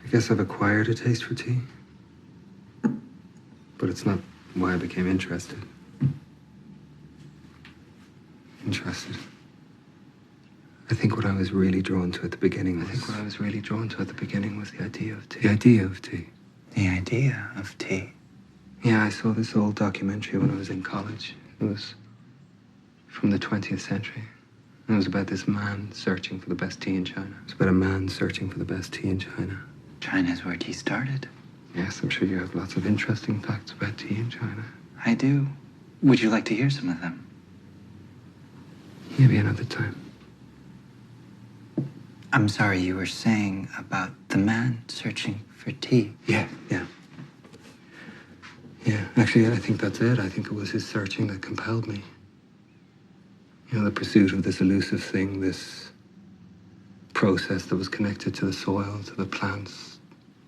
I guess I've acquired a taste for tea. But it's not why I became interested. Interested. I think what I was really drawn to at the beginning was... the idea of tea. The idea of tea. The idea of tea. Yeah, I saw this old documentary when I was in college. It was from the 20th century. And it was about this man searching for the best tea in China. It was about a man searching for the best tea in China. China's where tea started. Yes, I'm sure you have lots of interesting facts about tea in China. I do. Would you like to hear some of them? Maybe another time. I'm sorry, you were saying about the man searching for tea. Yeah. Actually, I think that's it. I think it was his searching that compelled me. You know, the pursuit of this elusive thing, this process that was connected to the soil, to the plants,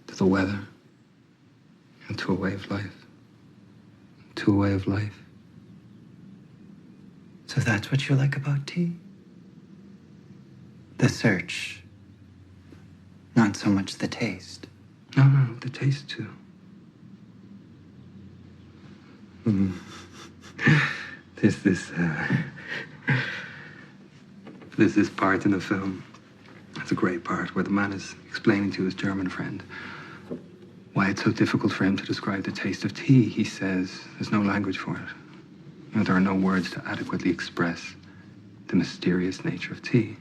to the weather, and to a way of life. To a way of life. So that's what you like about tea? The search. Not so much the taste. No, the taste too. There's this part in the film. It's a great part where the man is explaining to his German friend why it's so difficult for him to describe the taste of tea. He says there's no language for it. You know, there are no words to adequately express the mysterious nature of tea.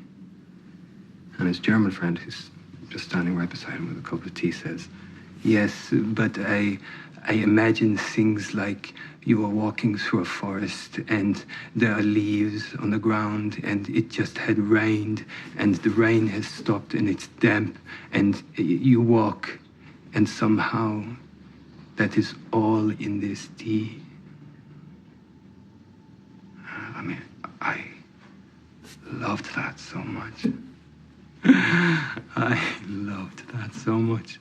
And his German friend, who's just standing right beside him with a cup of tea, says, yes, but I imagine things like you are walking through a forest and there are leaves on the ground and it just had rained and the rain has stopped and it's damp and you walk and somehow that is all in this tea. I mean, I loved that so much. I loved that so much.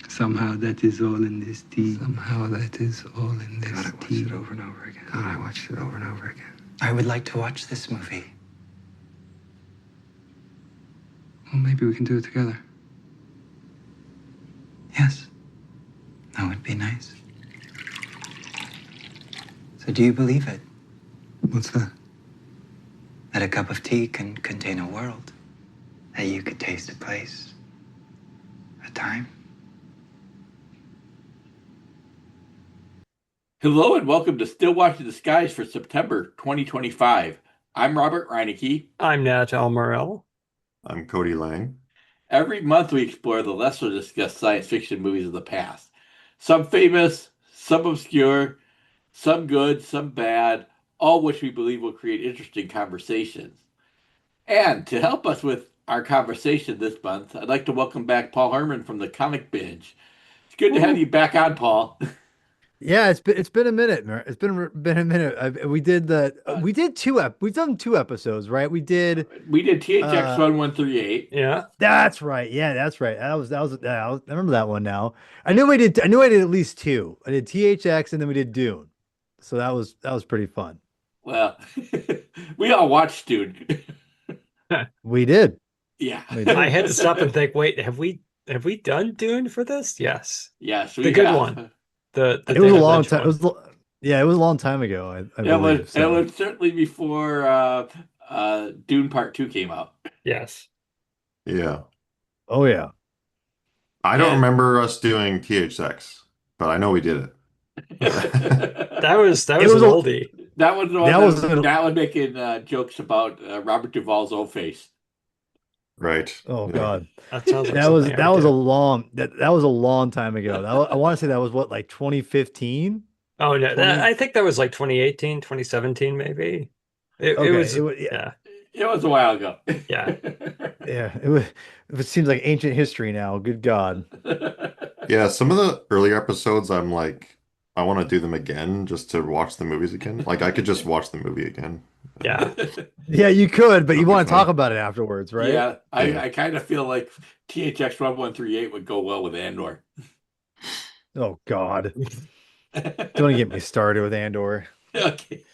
Somehow that is all in this tea. Somehow that is all in this God, I watched it over and over again. God, I watched it over and over again. I would like to watch this movie. Well, maybe we can do it together. Yes. That would be nice. So do you believe it? What's that? That a cup of tea can contain a world? That you could taste a place, a time? Hello and welcome to Still Watching the Skies for September 2025. I'm Robert Reinecke. I'm Nat Morel. I'm Cody Lang. Every month we explore the lesser discussed science fiction movies of the past. Some famous, some obscure, some good, some bad, all which we believe will create interesting conversations. And to help us with our conversation this month, I'd like to welcome back Paul Herman from the Comic Binge. It's good to have you back on, Paul. Yeah, it's been a minute. It's been a minute. We've done two episodes, right? We did THX 1138. Yeah, that's right. Yeah, that's right. I remember that one now. I knew I did at least two. I did THX and then we did Dune. So that was pretty fun. Well, we all watched Dune. We did. Yeah. I had to stop and think, wait, have we done Dune for this? Yes. Yes, the good one. It was a long time. It was a long time ago. I believe, it was certainly before Dune Part 2 came out. Yes. Yeah. Oh yeah. I don't remember us doing THX, but I know we did it. that was an oldie. That was the one that was making jokes about Robert Duvall's old face. Right. Oh God. That sounds like that was a long time ago. I want to say that was what, like 2015? Oh no, I think that was like 2018, 2017 maybe. It was a while ago. Yeah. Yeah. It seems like ancient history now. Good God. Yeah, some of the earlier episodes I'm like, I want to do them again just to watch the movies again. Like I could just watch the movie again. Yeah. Yeah, you could, but you want to talk about it afterwards, right? Yeah, I kind of feel like THX 1138 would go well with Andor. Oh God. Don't get me started with Andor. Okay.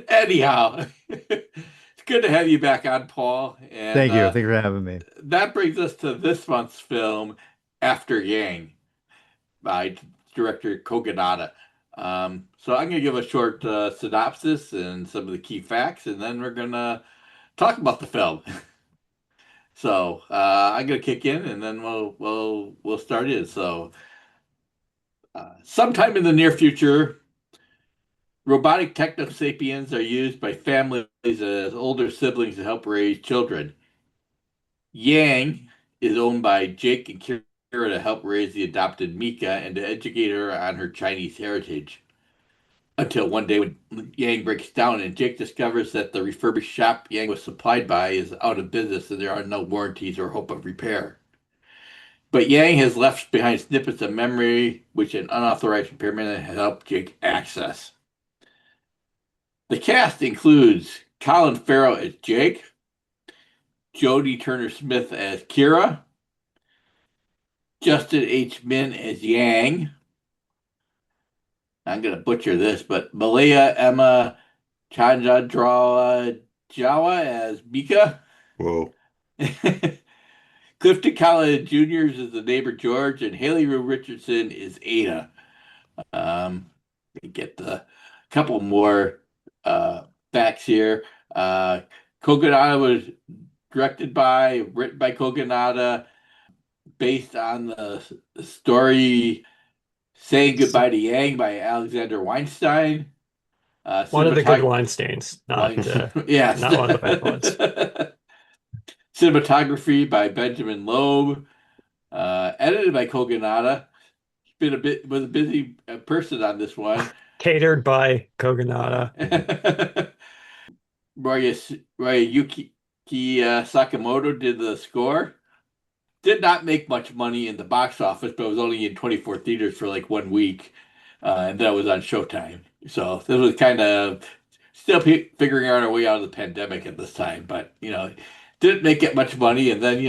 Anyhow, good to have you back on, Paul. And Thank you. Thank you for having me. that brings us to this month's film, After Yang, by director Kogonada. So I'm going to give a short synopsis and some of the key facts, and then we're going to talk about the film. So I'm going to kick in, and then we'll start in. So sometime in the near future, robotic technosapiens are used by families as older siblings to help raise children. Yang is owned by Jake and Kira to help raise the adopted Mika and to educate her on her Chinese heritage. Until one day when Yang breaks down and Jake discovers that the refurbished shop Yang was supplied by is out of business and there are no warranties or hope of repair. But Yang has left behind snippets of memory which an unauthorized repairman has helped Jake access. The cast includes Colin Farrell as Jake, Jodie Turner-Smith as Kira, Justin H. Min as Yang. I'm going to butcher this, but Malaya Emma Chandradrawa Jawa as Mika. Whoa. Clifton Collins Jr. is the neighbor George, and Haley Rue Richardson is Ada. Get a couple more facts here. Kogonada was directed by, written by Kogonada, based on the story Saying Goodbye to Yang by Alexander Weinstein. One of the good Weinsteins, not yes. not one of the bad ones. Cinematography by Benjamin Loeb. Edited by Kogonada. He's been was a busy person on this one. Catered by Kogonada. Royuki Sakamoto did the score. Did not make much money in the box office, but it was only in 24 theaters for like 1 week. And that was on Showtime. So this was kind of still figuring out our way out of the pandemic at this time. But, didn't make it much money. And then,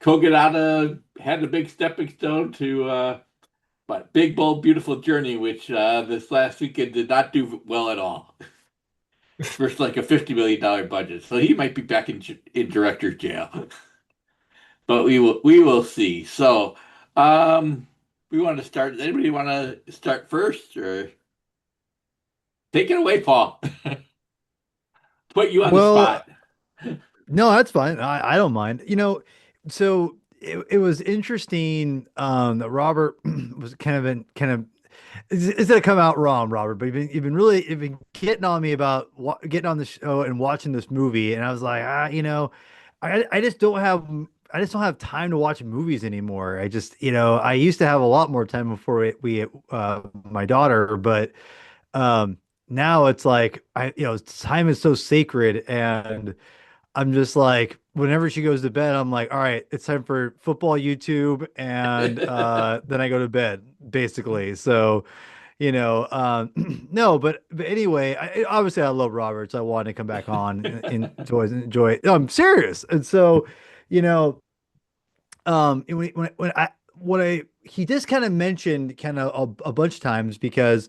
Kogonada had a big stepping stone to Big, Bold, Beautiful Journey, which this last weekend did not do well at all. Versus like a $50 million budget. So he might be back in director's jail. But we will see. So we want to start. Does anybody want to start first, or take it away, Paul? Put you on the spot. No, that's fine. I don't mind. So it was interesting that Robert was kind of it's gonna come out wrong, Robert, but you've been getting on me about getting on the show and watching this movie, and I was like, I just don't have time to watch movies anymore. I used to have a lot more time before we my daughter, but now it's like time is so sacred, and I'm just like, whenever she goes to bed, I'm like, all right, it's time for football YouTube, and then I go to bed, basically. So, no, but anyway, obviously I love Robert, so I wanted to come back on and enjoy it. No, I'm serious. And so, he just kind of mentioned a bunch of times because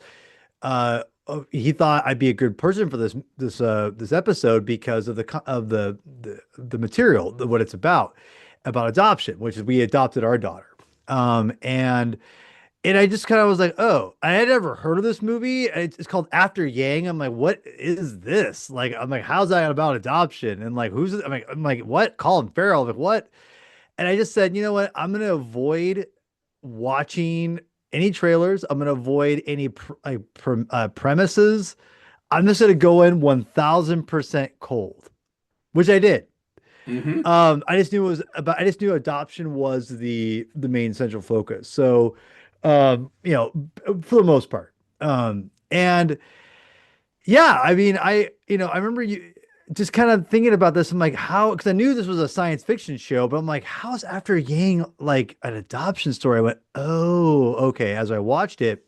he thought I'd be a good person for this episode because of the material, what it's about adoption, which is we adopted our daughter. And I just kind of was like, oh, I had never heard of this movie. It's called After Yang. I'm like, what is this? Like, I'm like, how's that about adoption? And like, who's it? I'm like, what? Colin Farrell? Like, what? And I just said, you know what? I'm going to avoid watching any trailers. I'm going to avoid any premises. I'm just going to go in 1000% cold, which I did. Mm-hmm. I just knew adoption was the main central focus. So, for the most part. And yeah, I mean, I remember you just kind of thinking about this. I'm like, because I knew this was a science fiction show, but I'm like, how's After Yang like an adoption story? I went, oh, okay. As I watched it.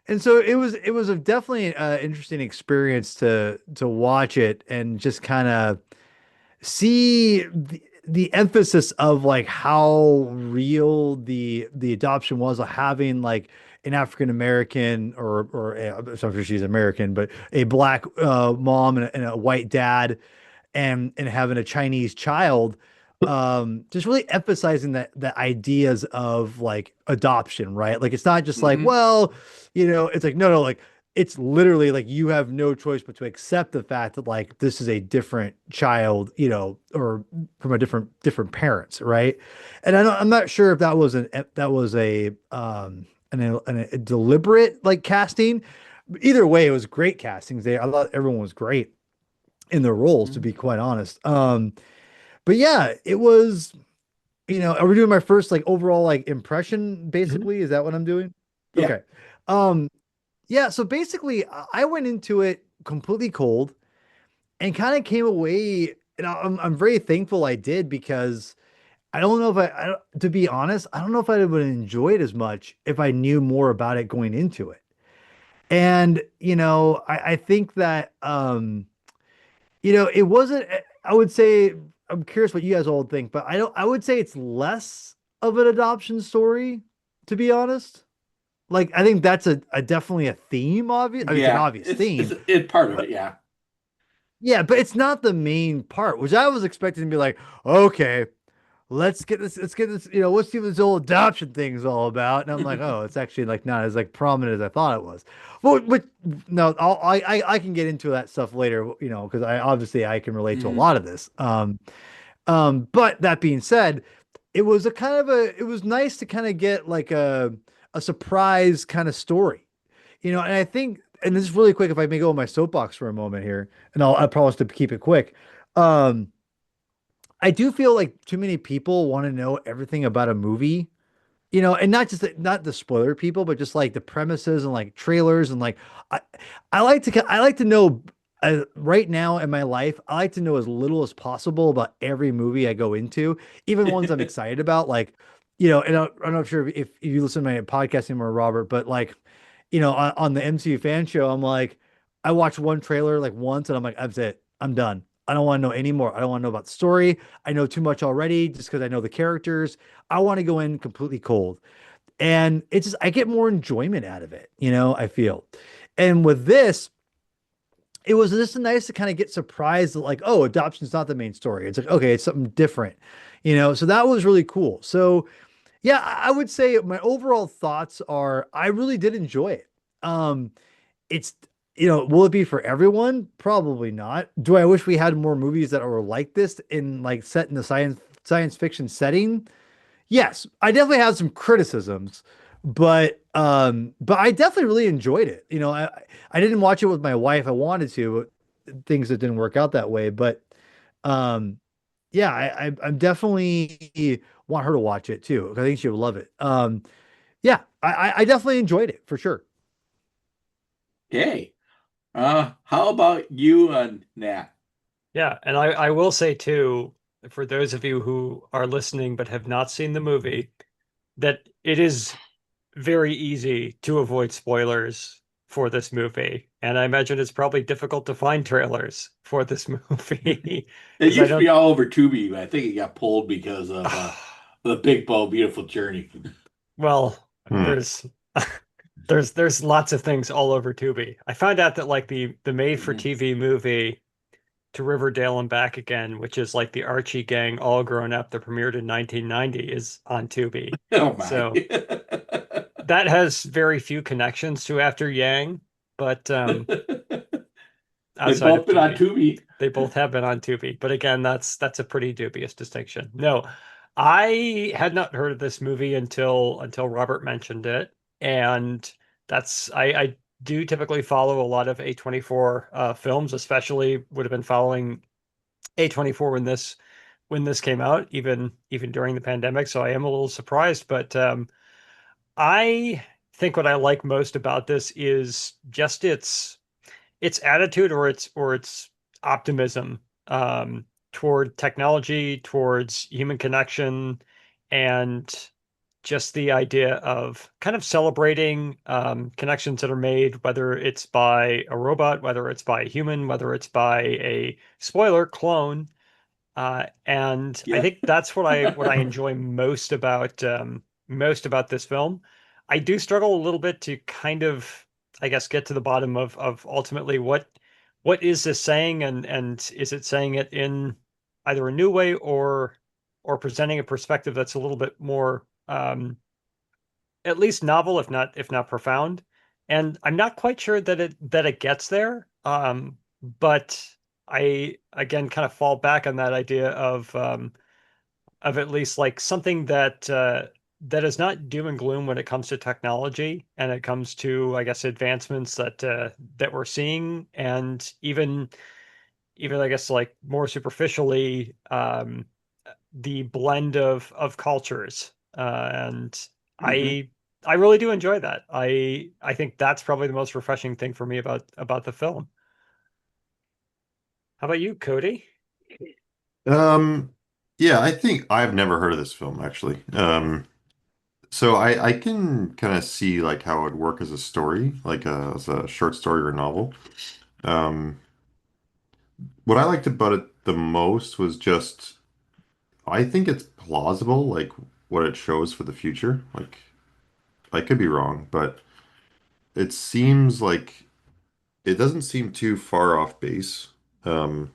And so it was definitely an interesting experience to watch it and just kind of see the emphasis of like how real the adoption was of having like an African American or I'm not sure she's American, but a black mom and a white dad, and having a Chinese child, just really emphasizing that the ideas of like adoption, right? Like it's not just like, Mhm. well, it's like no, like it's literally like you have no choice but to accept the fact that like this is a different child, or from a different parents, right? And I'm not sure if that was a deliberate like casting. Either way, it was great castings. I thought everyone was great in their roles, to be quite honest. But yeah, it was, are we doing my first like overall like impression basically? Is that what I'm doing? Yeah. Okay. Um, yeah, so basically I went into it completely cold and kind of came away, and I'm very thankful I did, because I don't know if to be honest, I don't know if I would enjoy it as much if I knew more about it going into it. And, I think that it wasn't, I would say, I'm curious what you guys all think, but I would say it's less of an adoption story, to be honest. Like, I think that's a definitely a theme, obvious. I mean, it's an Yeah, obvious theme, it's part of but it. Yeah. yeah, but it's not the main part, which I was expecting to be like, okay, let's get this, let's see what this whole adoption thing is all about. And I'm like, oh, it's actually like not as like prominent as I thought it was. But no, I can get into that stuff later, because I can relate to a Mhm. lot of this. But that being said, it was it was nice to kind of get like a surprise kind of story, and I think, and this is really quick, if I may go on my soapbox for a moment here, and I promise to keep it quick. Um, I do feel like too many people want to know everything about a movie, and not the spoiler people, but just like the premises and like trailers and like I I like to know, right now in my life, I like to know as little as possible about every movie I go into, even ones I'm excited about, like and I'm not sure if you listen to my podcast anymore, Robert, but like on the MCU fan show, I'm like, I watch one trailer like once and I'm like, that's it, I'm done. I don't want to know anymore. I don't want to know about the story. I know too much already just because I know the characters. I want to go in completely cold. And it's just, I get more enjoyment out of it, I feel. And with this, it was just nice to kind of get surprised that, like, oh, adoption's not the main story. It's like, okay, it's something different, so that was really cool. So, yeah, I would say my overall thoughts are I really did enjoy it. It's, will it be for everyone? Probably not. Do I wish we had more movies that were like this, in like set in the science fiction setting? Yes, I definitely have some criticisms, but I definitely really enjoyed it. I didn't watch it with my wife. I wanted to, but things that didn't work out that way. But um, yeah, I'm definitely want her to watch it too. I think she would love it. Yeah, I definitely enjoyed it for sure. Okay. How about you, Nat? Yeah, and I will say too, for those of you who are listening but have not seen the movie, that it is very easy to avoid spoilers for this movie. And I imagine it's probably difficult to find trailers for this movie It because I used to be don't. all over Tubi, but I think it got pulled because of the Big Bow Beautiful Journey. Well, Hmm. there's there's lots of things all over Tubi. I found out that like the made for Mhm. TV movie To Riverdale and Back Again, which is like the Archie gang all grown up that premiered in 1990, is on Tubi. Oh my. So that has very few connections to After Yang, but They've outside both of been on Tubi, Tubi. they both have been on Tubi. But again, that's a pretty dubious distinction. No, I had not heard of this movie until Robert mentioned it, and I do typically follow a lot of A24 films, especially would have been following A24 when this came out, even during the pandemic. So I am a little surprised, but I think what I like most about this is just its attitude, or its optimism, toward technology, towards human connection, and just the idea of kind of celebrating connections that are made, whether it's by a robot, whether it's by a human, whether it's by a spoiler clone. And I Yeah. think that's what I enjoy most about this film. I do struggle a little bit to kind of, I guess, get to the bottom of ultimately what is this saying, and is it saying it in either a new way or presenting a perspective that's a little bit more at least novel, if not profound. And I'm not quite sure that it gets there. But I again kind of fall back on that idea of at least like something that is not doom and gloom when it comes to technology and it comes to, I guess, advancements that we're seeing, and even I guess like more superficially, the blend of cultures. And Hmm. I I really do enjoy that. I think that's probably the most refreshing thing for me about the film. How about you, Cody? Um, yeah, I think I've never heard of this film actually. So I can kind of see like how it would work as a story, like as a short story or novel. Um, what I liked about it the most was just I think it's plausible, like what it shows for the future. Like I could be wrong, but it seems like it doesn't seem too far off base. Um,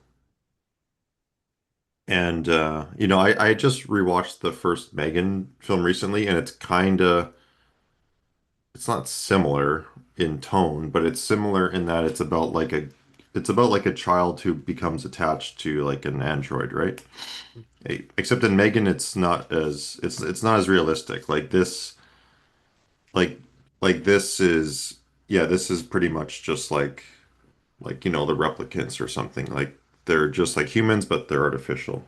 and I just rewatched the first Megan film recently, and it's not similar in tone, but it's similar in that it's about like a child who becomes attached to like an android, right? Except in Megan, it's not as realistic. Like this is yeah, this is pretty much just like the replicants or something. Like they're just like humans, but they're artificial.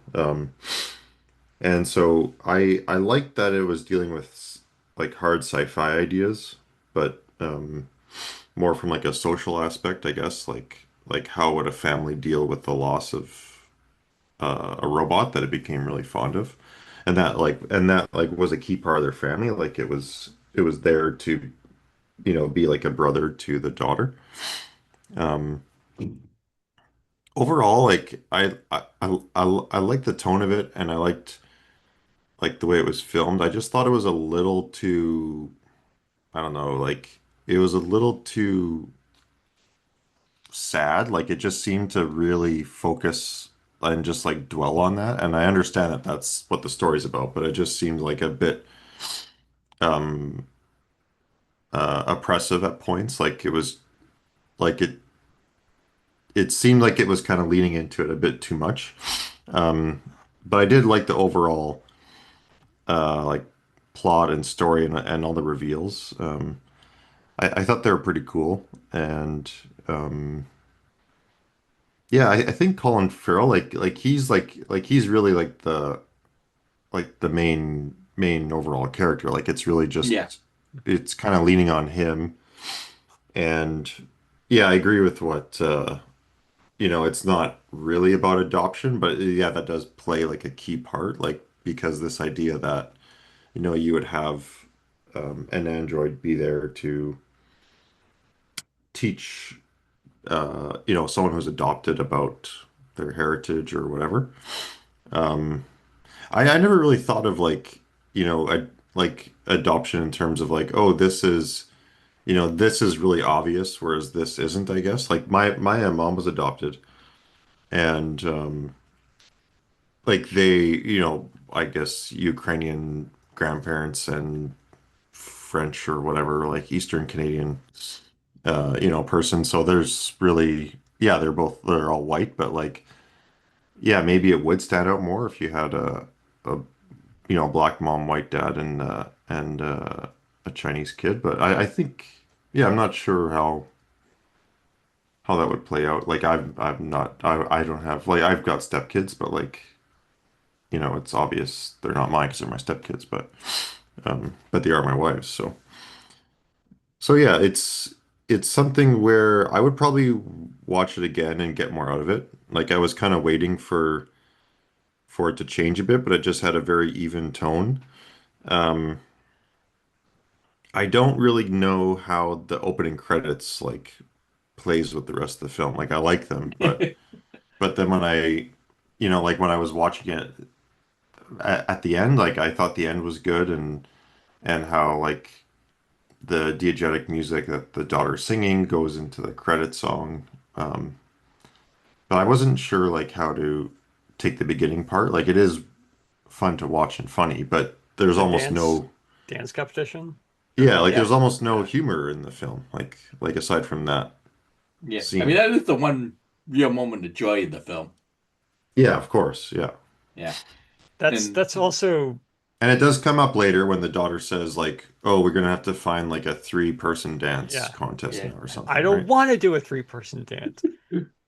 And so I like that it was dealing with like hard sci-fi ideas, but more from like a social aspect, I guess. Like how would a family deal with the loss of a robot that it became really fond of, and that like was a key part of their family. Like it was there to be like a brother to the daughter. Um, Overall, like I like the tone of it, and I liked like the way it was filmed. I just thought it was a little too, I don't know, like it was a little too sad. Like it just seemed to really focus and just like dwell on that. And I understand that that's what the story's about, but it just seemed like a bit um oppressive at points. Like it was like it seemed like it was kind of leaning into it a bit too much. Um, but I did like the overall like plot and story and all the reveals. I thought they were pretty cool, and yeah, I think Colin Farrell like he's really like the main overall character. Like it's really Yeah. just it's kind of leaning on him, and yeah, I agree with what it's not really about adoption, but yeah, that does play like a key part, like because this idea that you would have an android be there to teach someone who's adopted about their heritage or whatever. Um, I never really thought of like adoption in terms of like, oh, this is really obvious, whereas this isn't, I guess. Like my mom was adopted, and like they, I guess Ukrainian grandparents and French or whatever, like Eastern Canadian person. So there's really, yeah, they're all white, but like, yeah, maybe it would stand out more if you had a black mom, white dad, and a Chinese kid. But I think, yeah, I'm not sure how that would play out. Like I'm not, I don't have like I've got stepkids, but like, it's obvious they're not mine because they're my stepkids, but they are my wife's. So yeah, it's something where I would probably watch it again and get more out of it. Like I was kind of waiting for it to change a bit, but it just had a very even tone. Um, I don't really know how the opening credits like plays with the rest of the film. Like I like them, but then when like when I was watching it at the end, like I thought the end was good and how like the diegetic music that the daughter's singing goes into the credit song. Um, but I wasn't sure like how to take the beginning part. Like it is fun to watch and funny, but there's The almost no, dance competition. yeah, like Yeah, there's almost no humor in the film. Like aside from that yeah. I mean, scene. that is the one real moment of joy in the film. Yeah, of course, yeah. Yeah, That's and that's also And it does come up later when the daughter says like, "Oh, we're gonna have to find like a three-person dance yeah. contest yeah. now or I something, don't right?" want to do a three-person dance.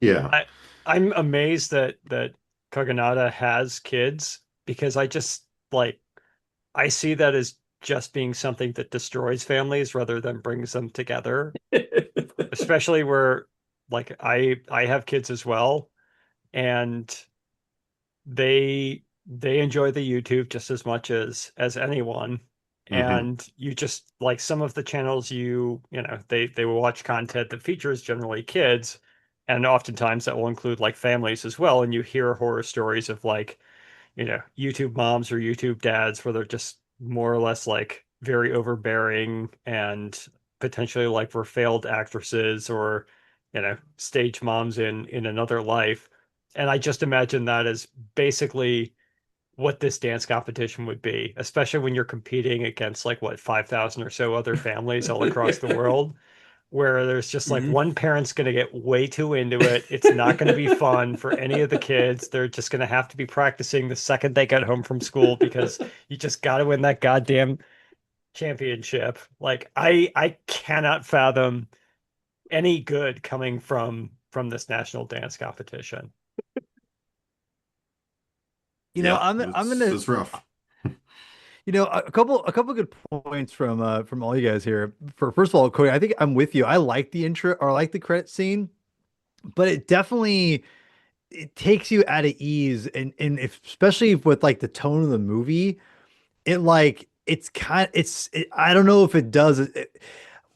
Yeah. I I'm amazed that Kaganada has kids because I just like I see that as just being something that destroys families rather than brings them together, especially where like I have kids as well, and they enjoy the YouTube just as much as anyone. Hmm. And you just like some of the channels you know they will watch content that features generally kids, and oftentimes that will include like families as well. And you hear horror stories of like YouTube moms or YouTube dads where they're just more or less like very overbearing and potentially like were failed actresses or stage moms in another life. And I just imagine that as basically what this dance competition would be, especially when you're competing against like what 5,000 or so other families all across the world, where there's just like Mhm. one parent's going to get way too into it. It's not going to be fun for any of the kids. They're just going to have to be practicing the second they get home from school because you just got to win that goddamn championship. Like I cannot fathom any good coming from this national dance competition. Yeah, I'm it's gonna it's rough. a couple good points from all you guys here. For first of all, Cody, I think I'm with you. I like the intro or I like the credit scene, but it definitely it takes you out of ease and especially with like the tone of the movie, I don't know if it does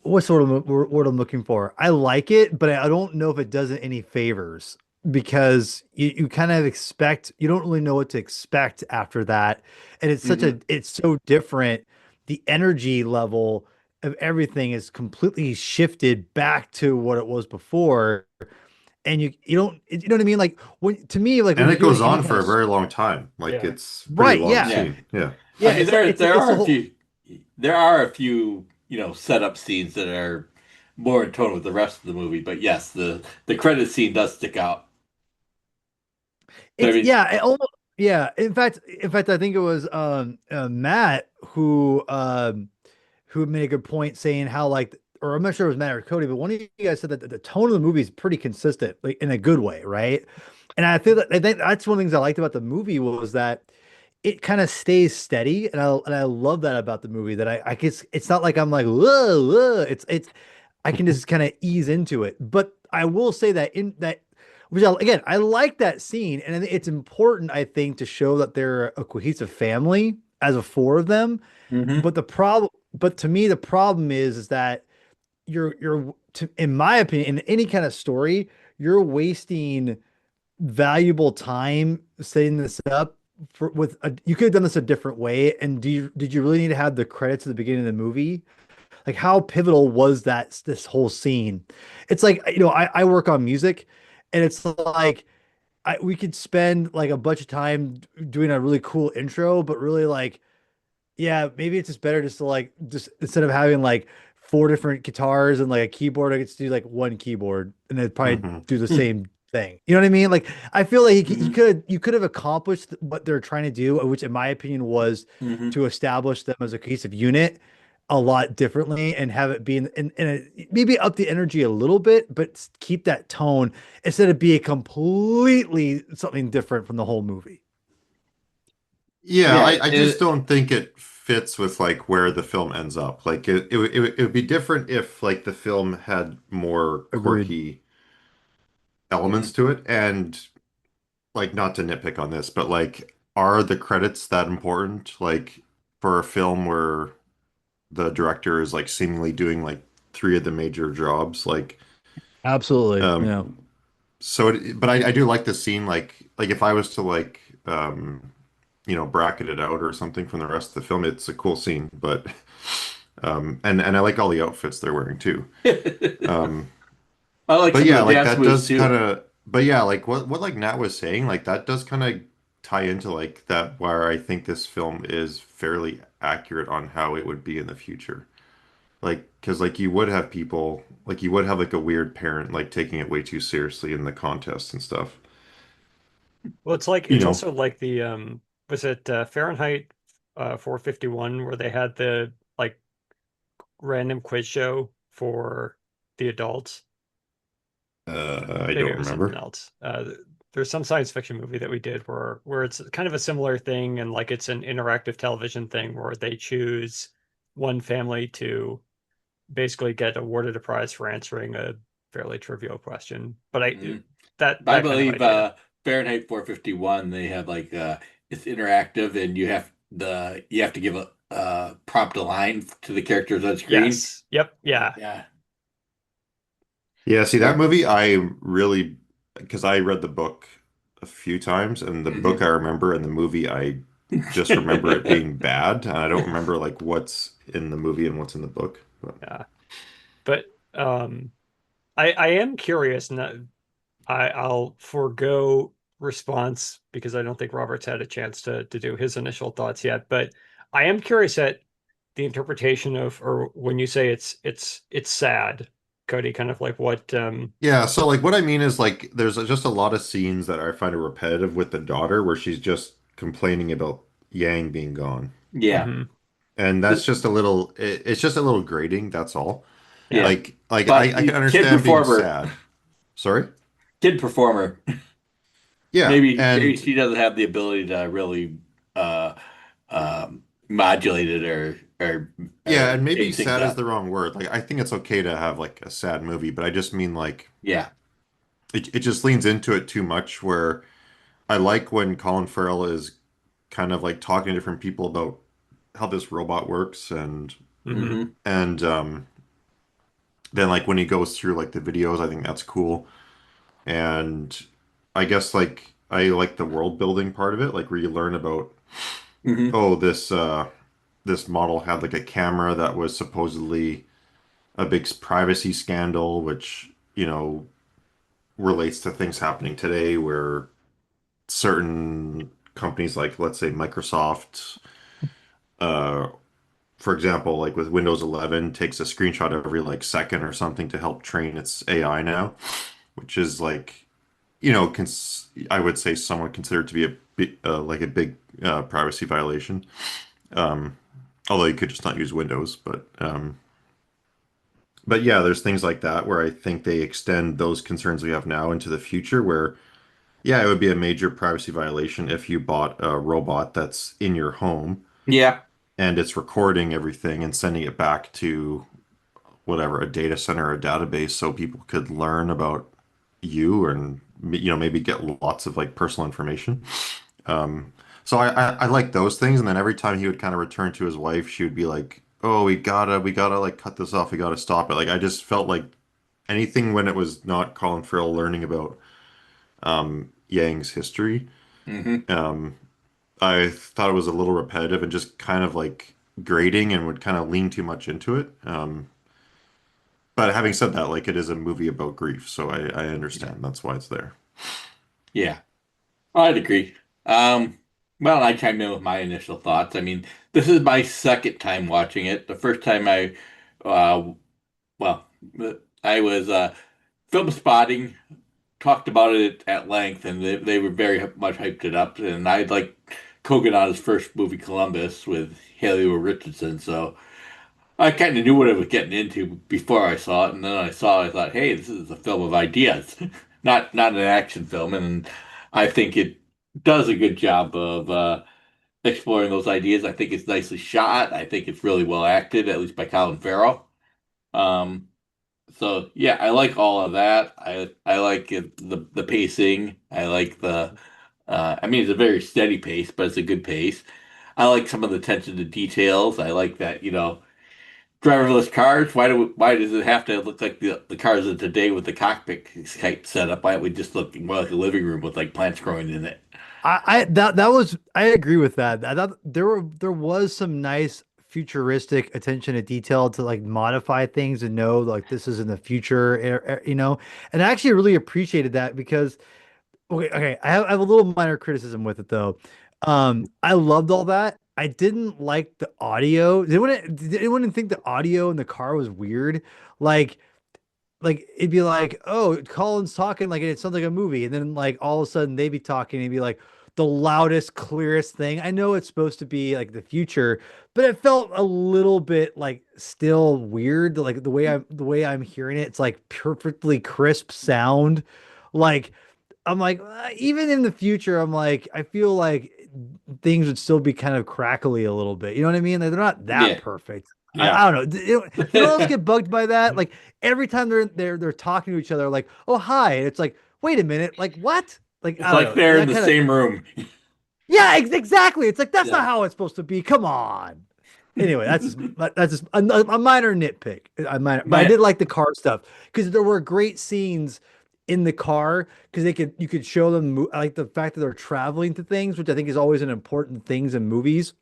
what sort of word I'm looking for. I like it, but I don't know if it does it any favors because you kind of expect you don't really know what to expect after that. And Mhm. it's so different. The energy level of everything is completely shifted back to what it was before. And you don't you know what I mean? Like when to me, like when And you're it doing goes any on kind for a of very long time. Like Yeah. it's pretty right, long yeah. Yeah. scene. Yeah. I Yeah, mean, there it's are the a whole few setup scenes that are more in tone with the rest of the movie, but yes, the credit scene does stick out. But I It's mean, yeah, it almost yeah. In fact, I think it was Matt who made a good point saying how like, or I'm not sure it was Matt or Cody, but one of you guys said that the tone of the movie is pretty consistent, like in a good way, right? And I think that's one of the things I liked about the movie was that it kind of stays steady, and I love that about the movie that I guess it's not like I'm like whoa, whoa. It's I can just kind of ease into it. But I will say that in that, again, I like that scene, and I think it's important, I think, to show that they're a cohesive family as a four of them. mhm. But to me, the problem is that in my opinion, in any kind of story, you're wasting valuable time setting this up you could have done this a different way. And did you really need to have the credits at the beginning of the movie? Like how pivotal was this whole scene? It's like, I work on music and it's like we could spend like a bunch of time doing a really cool intro, but really like, yeah, maybe it's just better just to like just instead of having like four different guitars and like a keyboard, I could just do like one keyboard and then probably Hmm. do the Hmm. same thing. You know what I mean? Like I feel like Mhm. you could have accomplished what they're trying to do, which in my opinion was Mhm. to establish them as a cohesive unit a lot differently and have it be maybe up the energy a little bit, but keep that tone instead of being completely something different from the whole movie. Yeah, Yeah, I just don't think it fits with like where the film ends up. Like it would be different if like the film had more Agreed. quirky mhm. elements to it. And like not to nitpick on this, but like are the credits that important? Like for a film where the director is like seemingly doing like three of the major jobs, like Absolutely. um Yeah. but I do like the scene like if I was to like bracket it out or something from the rest of the film, it's a cool scene, but and I like all the outfits they're wearing too. I Um like but some of yeah, the like dance that moves does kind too. of but yeah, like what like Nat was saying, like that does kind of tie into like that where I think this film is fairly accurate on how it would be in the future. Like, because like you would have people, like you would have like a weird parent like taking it way too seriously in the contest and stuff. Well, it's like You it's know, also like the was it Fahrenheit 451 where they had the like random quiz show for the adults? I Maybe don't it was something remember. else. There's some science fiction movie that we did where it's kind of a similar thing and like it's an interactive television thing where they choose one family to basically get awarded a prize for answering a fairly trivial question. But Mhm. I that kind of believe idea. Fahrenheit 451, they have like it's interactive and you have to give a prompt a line to the characters on screen. Yes. Yep. Yeah. Yeah. Yeah, see that Or movie, I really, because I read the book a few times, and the book I Mhm. remember, and the movie I just remember it being bad, and I don't remember like what's in the movie and what's in the book. But Yeah. But I am curious, and I'll forego response because I don't think Robert's had a chance to do his initial thoughts yet. But I am curious at the interpretation of, or when you say it's sad, Cody, kind of like what yeah, so like what I mean is like there's just a lot of scenes that I find are repetitive with the daughter where she's just complaining about Yang being gone. Yeah. mhm, And that's just a little it's just a little grating, that's all. yeah. Yeah. Like But I can kid understand being performer, sad. Sorry? kid performer. Yeah, Maybe and she doesn't have the ability to really uh modulate it yeah, or and maybe change things sad is up. the wrong word. Like I think it's okay to have like a sad movie, but I just mean like Yeah. it just leans into it too much where I like when Colin Farrell is kind of like talking to different people about how this robot works Hmm. Hmm. and then like when he goes through like the videos, I think that's cool. And I guess like I like the world building part of it, like where you learn about Hmm. oh this model had like a camera that was supposedly a big privacy scandal, which, you know, relates to things happening today where certain companies like let's say Microsoft, uh, for example, like with Windows 11, takes a screenshot every like second or something to help train its AI now, which is like, you know, I would say somewhat considered to be like a big privacy violation. Um, Although you could just not use Windows, but yeah, there's things like that where I think they extend those concerns we have now into the future where yeah, it would be a major privacy violation if you bought a robot that's in your home Yeah. and it's recording everything and sending it back to whatever, a data center or a database so people could learn about you and you know maybe get lots of like personal information. Um, so I like those things, and then every time he would kind of return to his wife, she would be like, "Oh, we gotta like cut this off. We gotta stop it." Like I just felt like anything when it was not Colin Farrell learning about Yang's history, Hmm. um, I thought it was a little repetitive and just kind of like grating and would kind of lean too much into it. But having said that, like it is a movie about grief, so I Yeah. understand that's why it's there. Yeah. I'd agree. Um, well, I chimed in with my initial thoughts. I mean, this is my second time watching it. The first time uh, well, I was film spotting, talked about it at length, and they were very much hyped it up. And I like Kogan on his first movie, Columbus, with Haley Richardson. So I kind of knew what I was getting into before I saw it, and then I saw it, I thought, hey, this is a film of ideas, not an action film. And I think it does a good job of exploring those ideas. I think it's nicely shot. I think it's really well acted, at least by Colin Farrell. Um, so yeah, I like all of that. I like the pacing. I like the I mean it's a very steady pace, but it's a good pace. I like some of the attention to details. I like that, driverless cars. Why does it have to look like the cars of today with the cockpit type setup? Why don't we just look more like a living room with like plants growing in it? I that was I agree with that. I thought there was some nice futuristic attention to detail to like modify things and know like this is in the future, And I actually really appreciated that because okay, I have a little minor criticism with it though. I loved all that. I didn't like the audio. Did anyone think the audio in the car was weird? Like it'd be like, oh, Colin's talking like it sounds like a movie, and then like all of a sudden they'd be talking and it'd be like the loudest, clearest thing. I know it's supposed to be like the future, but it felt a little bit like still weird. Like the way I'm hearing it, it's like perfectly crisp sound. Like I'm like, even in the future, I'm like, I feel like things would still be kind of crackly a little bit. You know what I mean? Like, they're not that Yeah, perfect. yeah. I don't know. You don't else get bugged by that? Like every time they're talking to each other, like, oh hi, and it's like, wait a minute, like what? Like It's I don't like know. they're in That the kind of same room. yeah, exactly. It's like that's Yeah. not how it's supposed to be. Come on. Anyway, that's just a minor nitpick. But I My did like the car stuff because there were great scenes in the car because you could show them I like the fact that they're traveling to things, which I think is always an important things in movies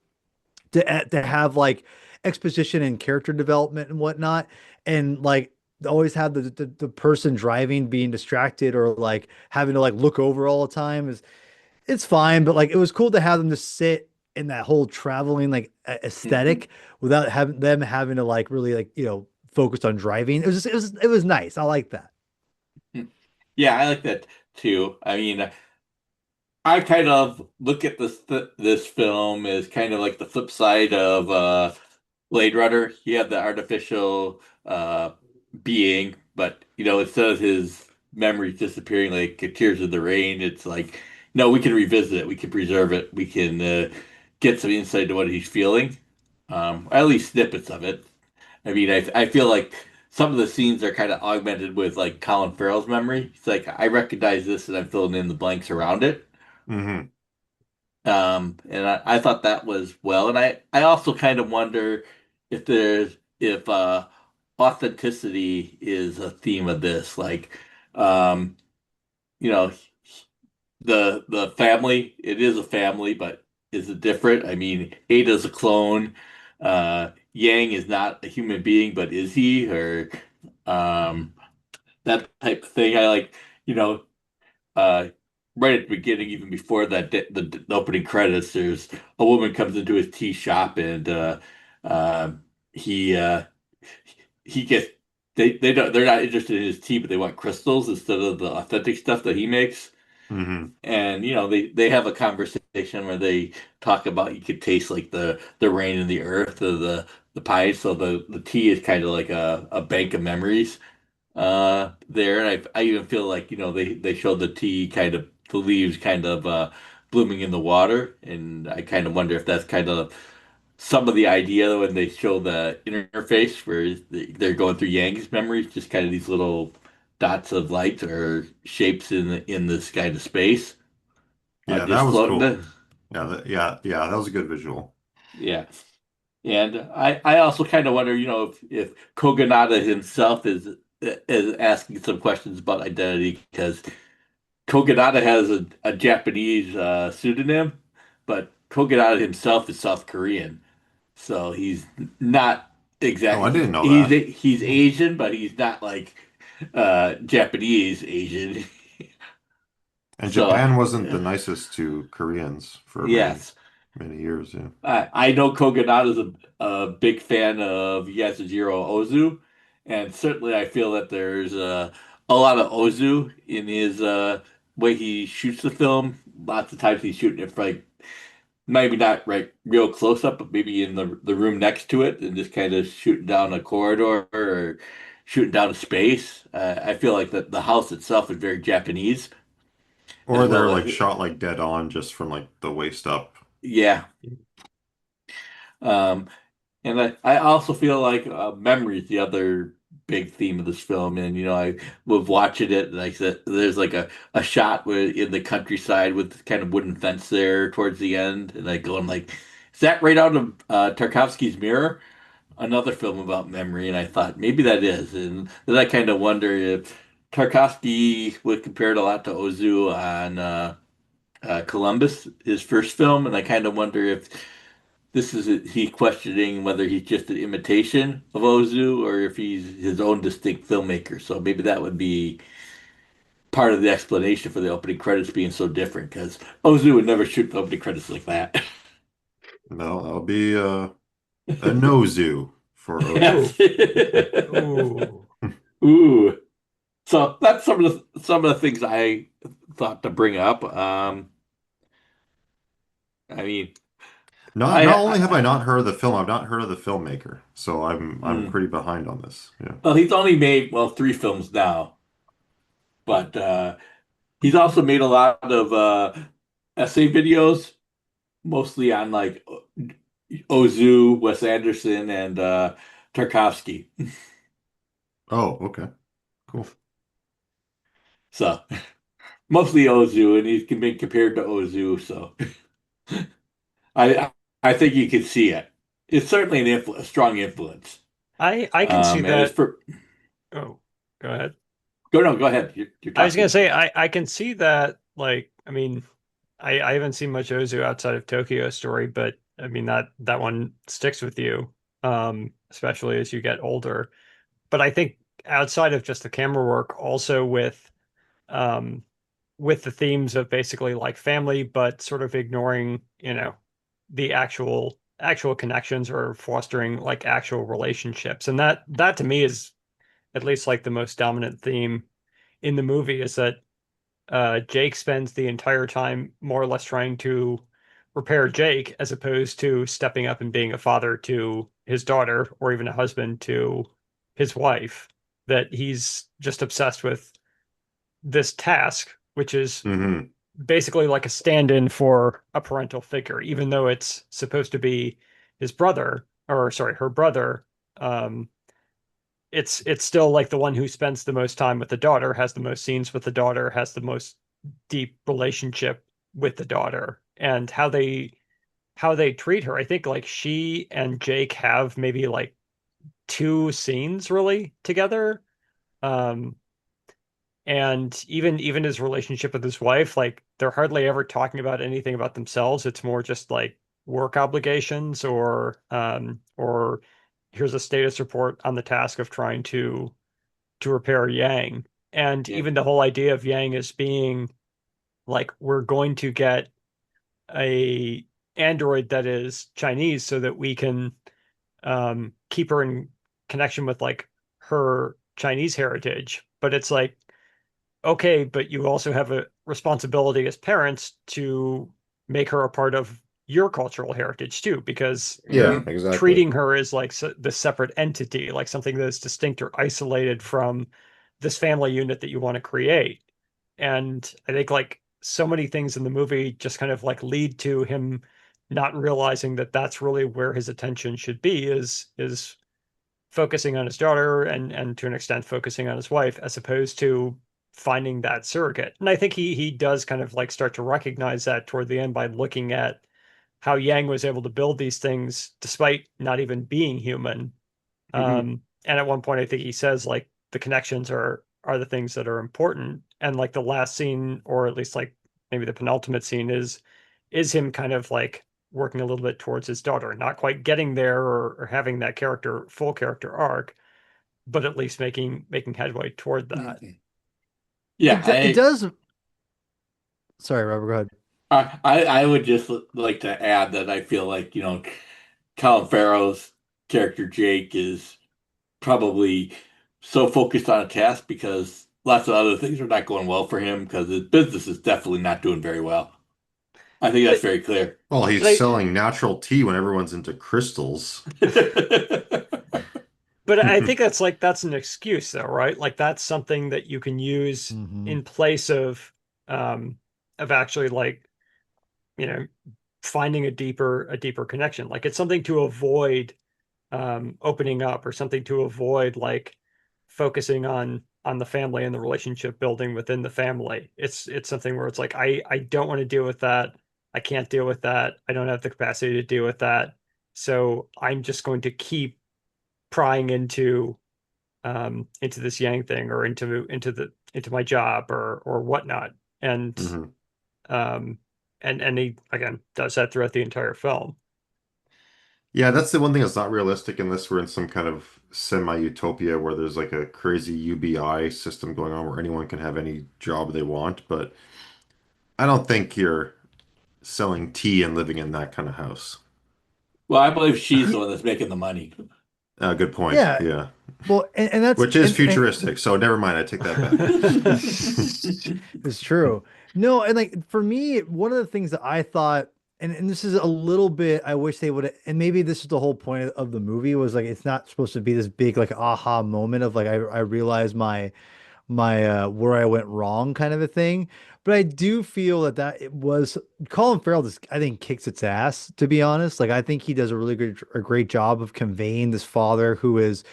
to have like exposition and character development and whatnot, and like always have the person driving being distracted or like having to like look over all the time is it's fine, but like it was cool to have them just sit in that whole traveling like Mhm. aesthetic without having them having to like really like focus on driving. It was nice. I like that. Yeah, I like that too. I mean, I kind of look at this film as kind of like the flip side of Blade Runner. You have the artificial being, but instead of his memories disappearing like Tears of the Rain, it's like no, we can revisit it, we can preserve it, we can get some insight into what he's feeling, at least snippets of it. I mean, I feel like some of the scenes are kind of augmented with like Colin Farrell's memory. It's like I recognize this and I'm filling in the blanks around it. Hmm. And I thought that was well, and I also kind of wonder if authenticity is a theme of this, like um, you know, the family. It is a family, but is it different? I mean, Ada's a clone. Yang is not a human being, but is he? Or um, that type of thing. I like, you know, uh, right at the beginning, even before that, the opening credits, there's a woman comes into his tea shop and um he he gets they're not interested in his tea, but they want crystals instead of the authentic stuff that he makes. Hmm. And they have a conversation where they talk about you could taste like the rain and the earth of the pie. So the tea is kind of like a bank of memories there. And I even feel like they showed the tea kind of the leaves kind of blooming in the water, and I kind of wonder if that's kind of some of the idea when they show the interface where they're going through Yang's memories, just kind of these little dots of light or shapes in this kind of space, Yeah, that just was floating. cool. Yeah, yeah, that was a good visual. Yeah. And I also kind of wonder, if Kogonada himself is asking some questions about identity because Kogonada has a Japanese pseudonym, but Kogonada himself is South Korean, so he's not Oh, I exactly didn't know that. he's Asian, but he's not like Japanese Asian. And So Japan wasn't the nicest to Koreans for many, yes, many years. Yeah. I know Kogonada is a big fan of Yasujiro Ozu, and certainly I feel that there's a lot of Ozu in his way he shoots the film. Lots of times he's shooting it for like maybe not right real close up, but maybe in the room next to it, and just kind of shooting down a corridor or shooting down a space. I feel like the house itself is very Japanese as Or they're well. like shot like dead on just from like the waist up. Yeah. Um, And I also feel like memory is the other big theme of this film. And, I was watching it, and like I said, there's like a shot where in the countryside with this kind of wooden fence there towards the end. And I go, I'm like, is that right out of Tarkovsky's Mirror? Another film about memory. And I thought maybe that is. And then I kind of wonder if Tarkovsky would compare it a lot to Ozu on Columbus, his first film. And I kind of wonder if this is he questioning whether he's just an imitation of Ozu or if he's his own distinct filmmaker. So maybe that would be part of the explanation for the opening credits being so different because Ozu would never shoot the opening credits like that. No, that'll be a no zoo for Ozu. Ooh. Ooh. So that's some of the things I thought to bring up. I mean, Not only have I not heard of the film, I've not heard of the filmmaker. So I'm mm, pretty behind on this. Yeah. well, he's only made three films now, but he's also made a lot of essay videos, mostly on like Ozu, Wes Anderson, and Tarkovsky. Oh, okay. Cool. So mostly Ozu, and he's been compared to Ozu. So I I think you can see it. It's certainly a strong influence. I can see And it's that. for Oh, go ahead. go ahead. You're I was gonna talking. say I can see that. Like, I mean, I haven't seen much Ozu outside of Tokyo Story, but I mean that one sticks with you, especially as you get older. But I think outside of just the camera work, also um, with the themes of basically like family, but sort of ignoring, the actual connections or fostering like actual relationships, and that to me is at least like the most dominant theme in the movie is that Jake spends the entire time more or less trying to repair Jake as opposed to stepping up and being a father to his daughter or even a husband to his wife. That he's just obsessed with this task, which is Hmm. basically like a stand-in for a parental figure, even though it's supposed to be his brother, or sorry, her brother. Um, it's still like the one who spends the most time with the daughter, has the most scenes with the daughter, has the most deep relationship with the daughter, and how they treat her. I think like she and Jake have maybe like two scenes really together. Um, and even his relationship with his wife, like they're hardly ever talking about anything about themselves. It's more just like work obligations or here's a status report on the task of trying to repair Yang. And Yeah. even the whole idea of Yang as being like, we're going to get a android that is Chinese so that we can keep her in connection with like her Chinese heritage. But it's like, okay, but you also have a responsibility as parents to make her a part of your cultural heritage too, because Yeah, you're exactly. treating her as like the separate entity, like something that is distinct or isolated from this family unit that you want to create. And I think like so many things in the movie just kind of like lead to him not realizing that that's really where his attention should be is focusing on his daughter and to an extent focusing on his wife as opposed to finding that surrogate. And I think he does kind of like start to recognize that toward the end by looking at how Yang was able to build these things despite not even being human. Mhm. And at one point I think he says like the connections are the things that are important. And like the last scene, or at least like maybe the penultimate scene is him kind of like working a little bit towards his daughter, not quite getting there or having that full character arc, but at least making headway toward that. Yeah, It does. Sorry, Robert, go ahead. I would just like to add that I feel like, Colin Farrell's character Jake is probably so focused on a task because lots of other things are not going well for him because his business is definitely not doing very well. I think that's But very clear. Well, but he's I selling natural tea when everyone's into crystals. but I think that's an excuse though, right? Like that's something that you can use Hmm. in place um of actually like, you know, finding a deeper connection. Like it's something to avoid opening up or something to avoid like focusing on the family and the relationship building within the family. It's something where it's like I don't want to deal with that. I can't deal with that. I don't have the capacity to deal with that. So I'm just going to keep prying into this Yang thing or into my job or whatnot. And Hmm. um and he again does that throughout the entire film. Yeah, that's the one thing that's not realistic unless we're in some kind of semi-utopia where there's like a crazy UBI system going on where anyone can have any job they want. But I don't think you're selling tea and living in that kind of house. Well, I believe she's the Ye- one that's making the money. Good point. Yeah. Yeah. Well, and that's Which is and futuristic, so never mind, I take that back. it's true. No, and like for me, one of the things that I thought, and this is a little bit, I wish they would, and maybe this is the whole point of the movie was like it's not supposed to be this big like aha moment of like I realized my where I went wrong kind of a thing. But I do feel that it was Colin Farrell just I think kicks its ass, to be honest. Like I think he does a great job of conveying this father who is,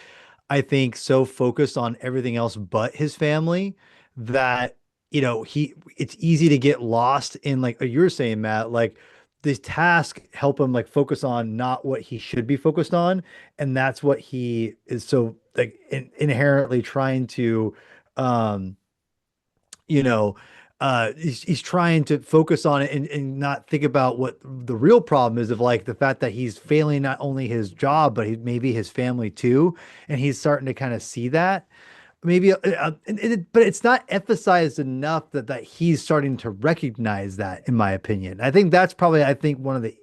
I think, so focused on everything else but his family that it's easy to get lost in like you were saying, Matt, like these tasks help him like focus on not what he should be focused on, and that's what he is so like inherently trying to um you know, he's trying to focus on it and not think about what the real problem is of like the fact that he's failing not only his job, but maybe his family too. And he's starting to kind of see that maybe, but it's not emphasized enough that he's starting to recognize that, in my opinion. I think that's probably, I think one of the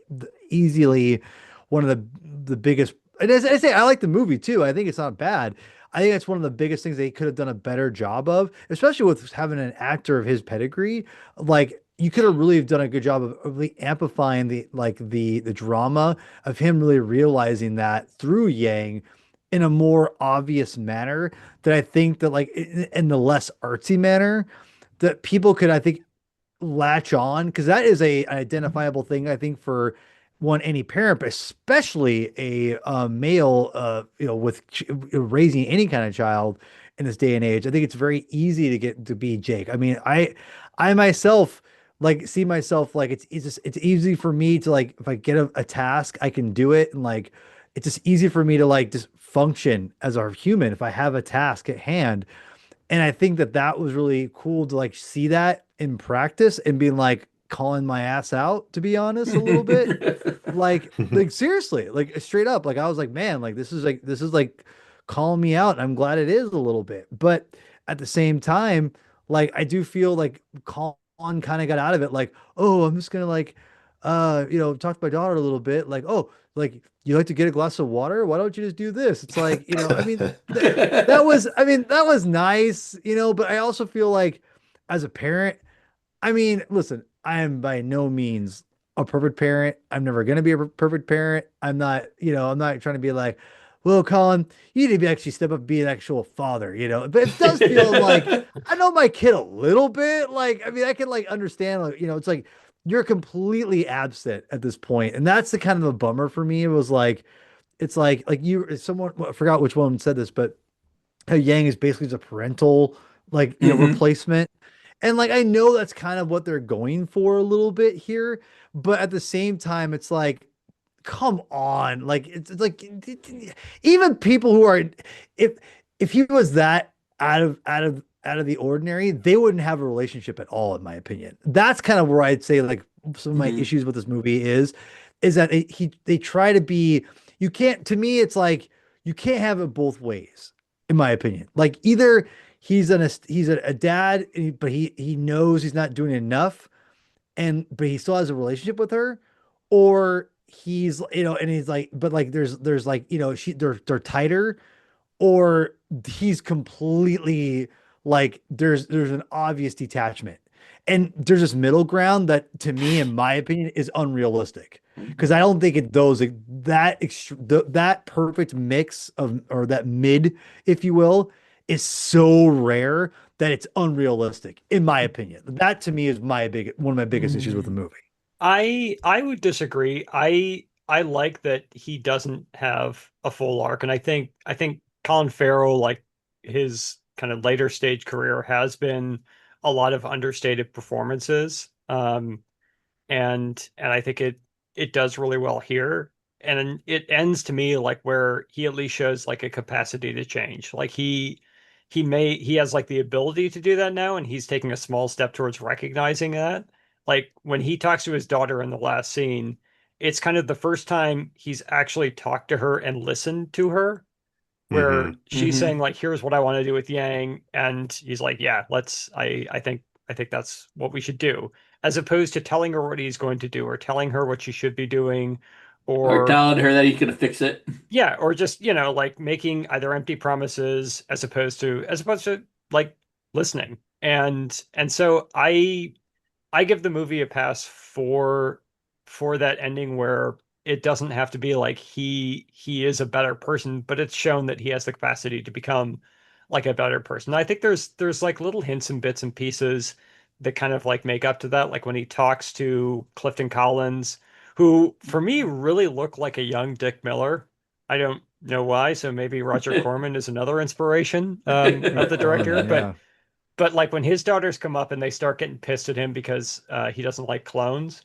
easily one of the biggest, and as I say, I like the movie too. I think it's not bad. I think that's one of the biggest things they could have done a better job of, especially with having an actor of his pedigree. Like you could have really done a good job of really amplifying the drama of him really realizing that through Yang in a more obvious manner that I think that like in the less artsy manner that people could I think latch on because that is an identifiable thing I think for one any parent, but especially a male, with raising any kind of child in this day and age. I think it's very easy to get to be Jake. I mean, I myself like see myself like it's easy for me to like if I get a task, I can do it, and like it's just easy for me to like just function as a human if I have a task at hand. And I think that was really cool to like see that in practice and being like calling my ass out, to be honest, a little bit. Like seriously, like straight up. Like I was like, man, like this is like calling me out. And I'm glad it is a little bit. But at the same time, like I do feel like Colin kind of got out of it, like, oh, I'm just gonna like talk to my daughter a little bit, like, oh, like you like to get a glass of water? Why don't you just do this? It's like, I mean, that was nice, but I also feel like as a parent, I mean, listen, I am by no means a perfect parent. I'm never going to be a perfect parent. I'm not trying to be like, well, Colin, you need to be actually step up and be an actual father, but it does feel like I know my kid a little bit. Like, I mean, I can like understand, like, it's like you're completely absent at this point. And that's the kind of a bummer for me. It was like, it's like someone, I forgot which one said this, but how Yang is basically just a parental, like, Hmm. replacement. And like I know that's kind of what they're going for a little bit here, but at the same time, it's like, come on, like it's like even people who are if he was that out of the ordinary, they wouldn't have a relationship at all, in my opinion. That's kind of where I'd say like some of my Hmm. issues with this movie is that they try to be you can't to me it's like you can't have it both ways, in my opinion. Like either he's a dad, but he knows he's not doing enough, but he still has a relationship with her, or he's and he's like, but like there's like they're tighter, or he's completely like there's an obvious detachment, and there's this middle ground that to me, in my opinion, is unrealistic because I don't think that perfect mix of or that mid, if you will, is so rare that it's unrealistic, in my opinion. That to me is one of my biggest issues with the movie. I would disagree. I like that he doesn't have a full arc, and I think Colin Farrell, like his kind of later stage career, has been a lot of understated performances. And I think it does really well here. And it ends to me like where he at least shows like a capacity to change. Like he has like the ability to do that now, and he's taking a small step towards recognizing that. Like when he talks to his daughter in the last scene it's kind of the first time he's actually talked to her and listened to her, where Hmm. she's Mhm. saying like, here's what I want to do with Yang, and he's like, yeah, let's I think that's what we should do, as opposed to telling her what he's going to do or telling her what she should be doing, Or or telling her that he's gonna fix it. yeah, or just, like making either empty promises as opposed to like listening. And so I give the movie a pass for that ending where it doesn't have to be like he is a better person, but it's shown that he has the capacity to become like a better person. I think there's like little hints and bits and pieces that kind of like make up to that, like when he talks to Clifton Collins, who for me really looked like a young Dick Miller. I don't know why, so maybe Roger Corman is another inspiration of the director, Corman, yeah. but like when his daughters come up and they start getting pissed at him because he doesn't like clones,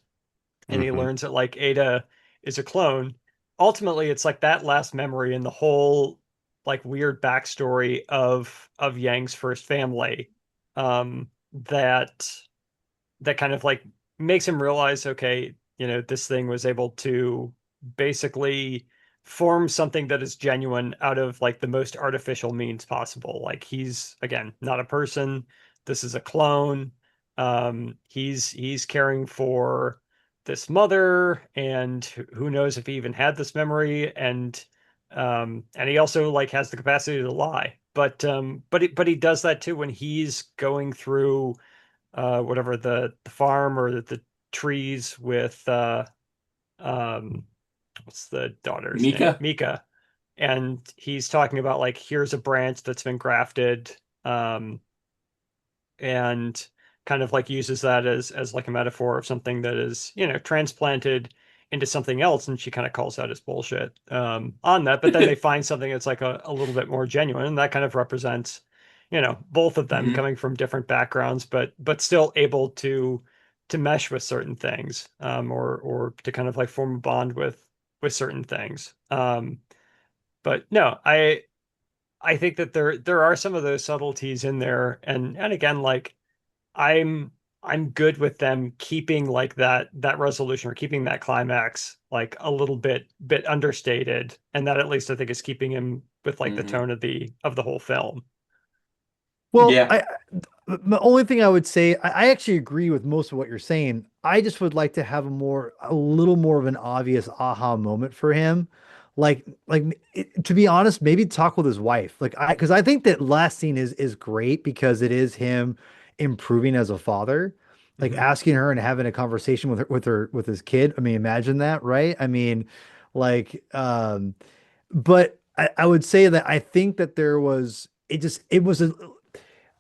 and he Hmm. learns that like Ada is a clone. Ultimately, it's like that last memory and the whole like weird backstory of Yang's first family, that kind of like makes him realize, okay, this thing was able to basically form something that is genuine out of like the most artificial means possible. Like he's again not a person. This is a clone. He's caring for this mother, and who knows if he even had this memory, and he also like has the capacity to lie. But he does that too when he's going through whatever the farm or the trees with um what's the daughter's name? Mika? Mika. And he's talking about like, here's a branch that's been grafted, um and kind of like uses that as like a metaphor of something that is, transplanted into something else, and she kind of calls that as bullshit on that. But then they find something that's like a little bit more genuine, and that kind of represents, both of them Mhm. coming from different backgrounds, but still able to mesh with certain things, or to kind of like form a bond with certain things. But no, I think that there are some of those subtleties in there, and again, like I'm I'm good with them keeping like that resolution, or keeping that climax like a little bit understated, and that at least I think is keeping him with like the Mhm. tone of the whole film. Well, Yeah. the only thing I would say, I actually agree with most of what you're saying. I just would like to have a little more of an obvious aha moment for him. To be honest, maybe talk with his wife. Because I think that last scene is great because it is him improving as a father, like Mhm. asking her and having a conversation with his kid. I mean, imagine that, right? I mean, like, but I would say that I think that it was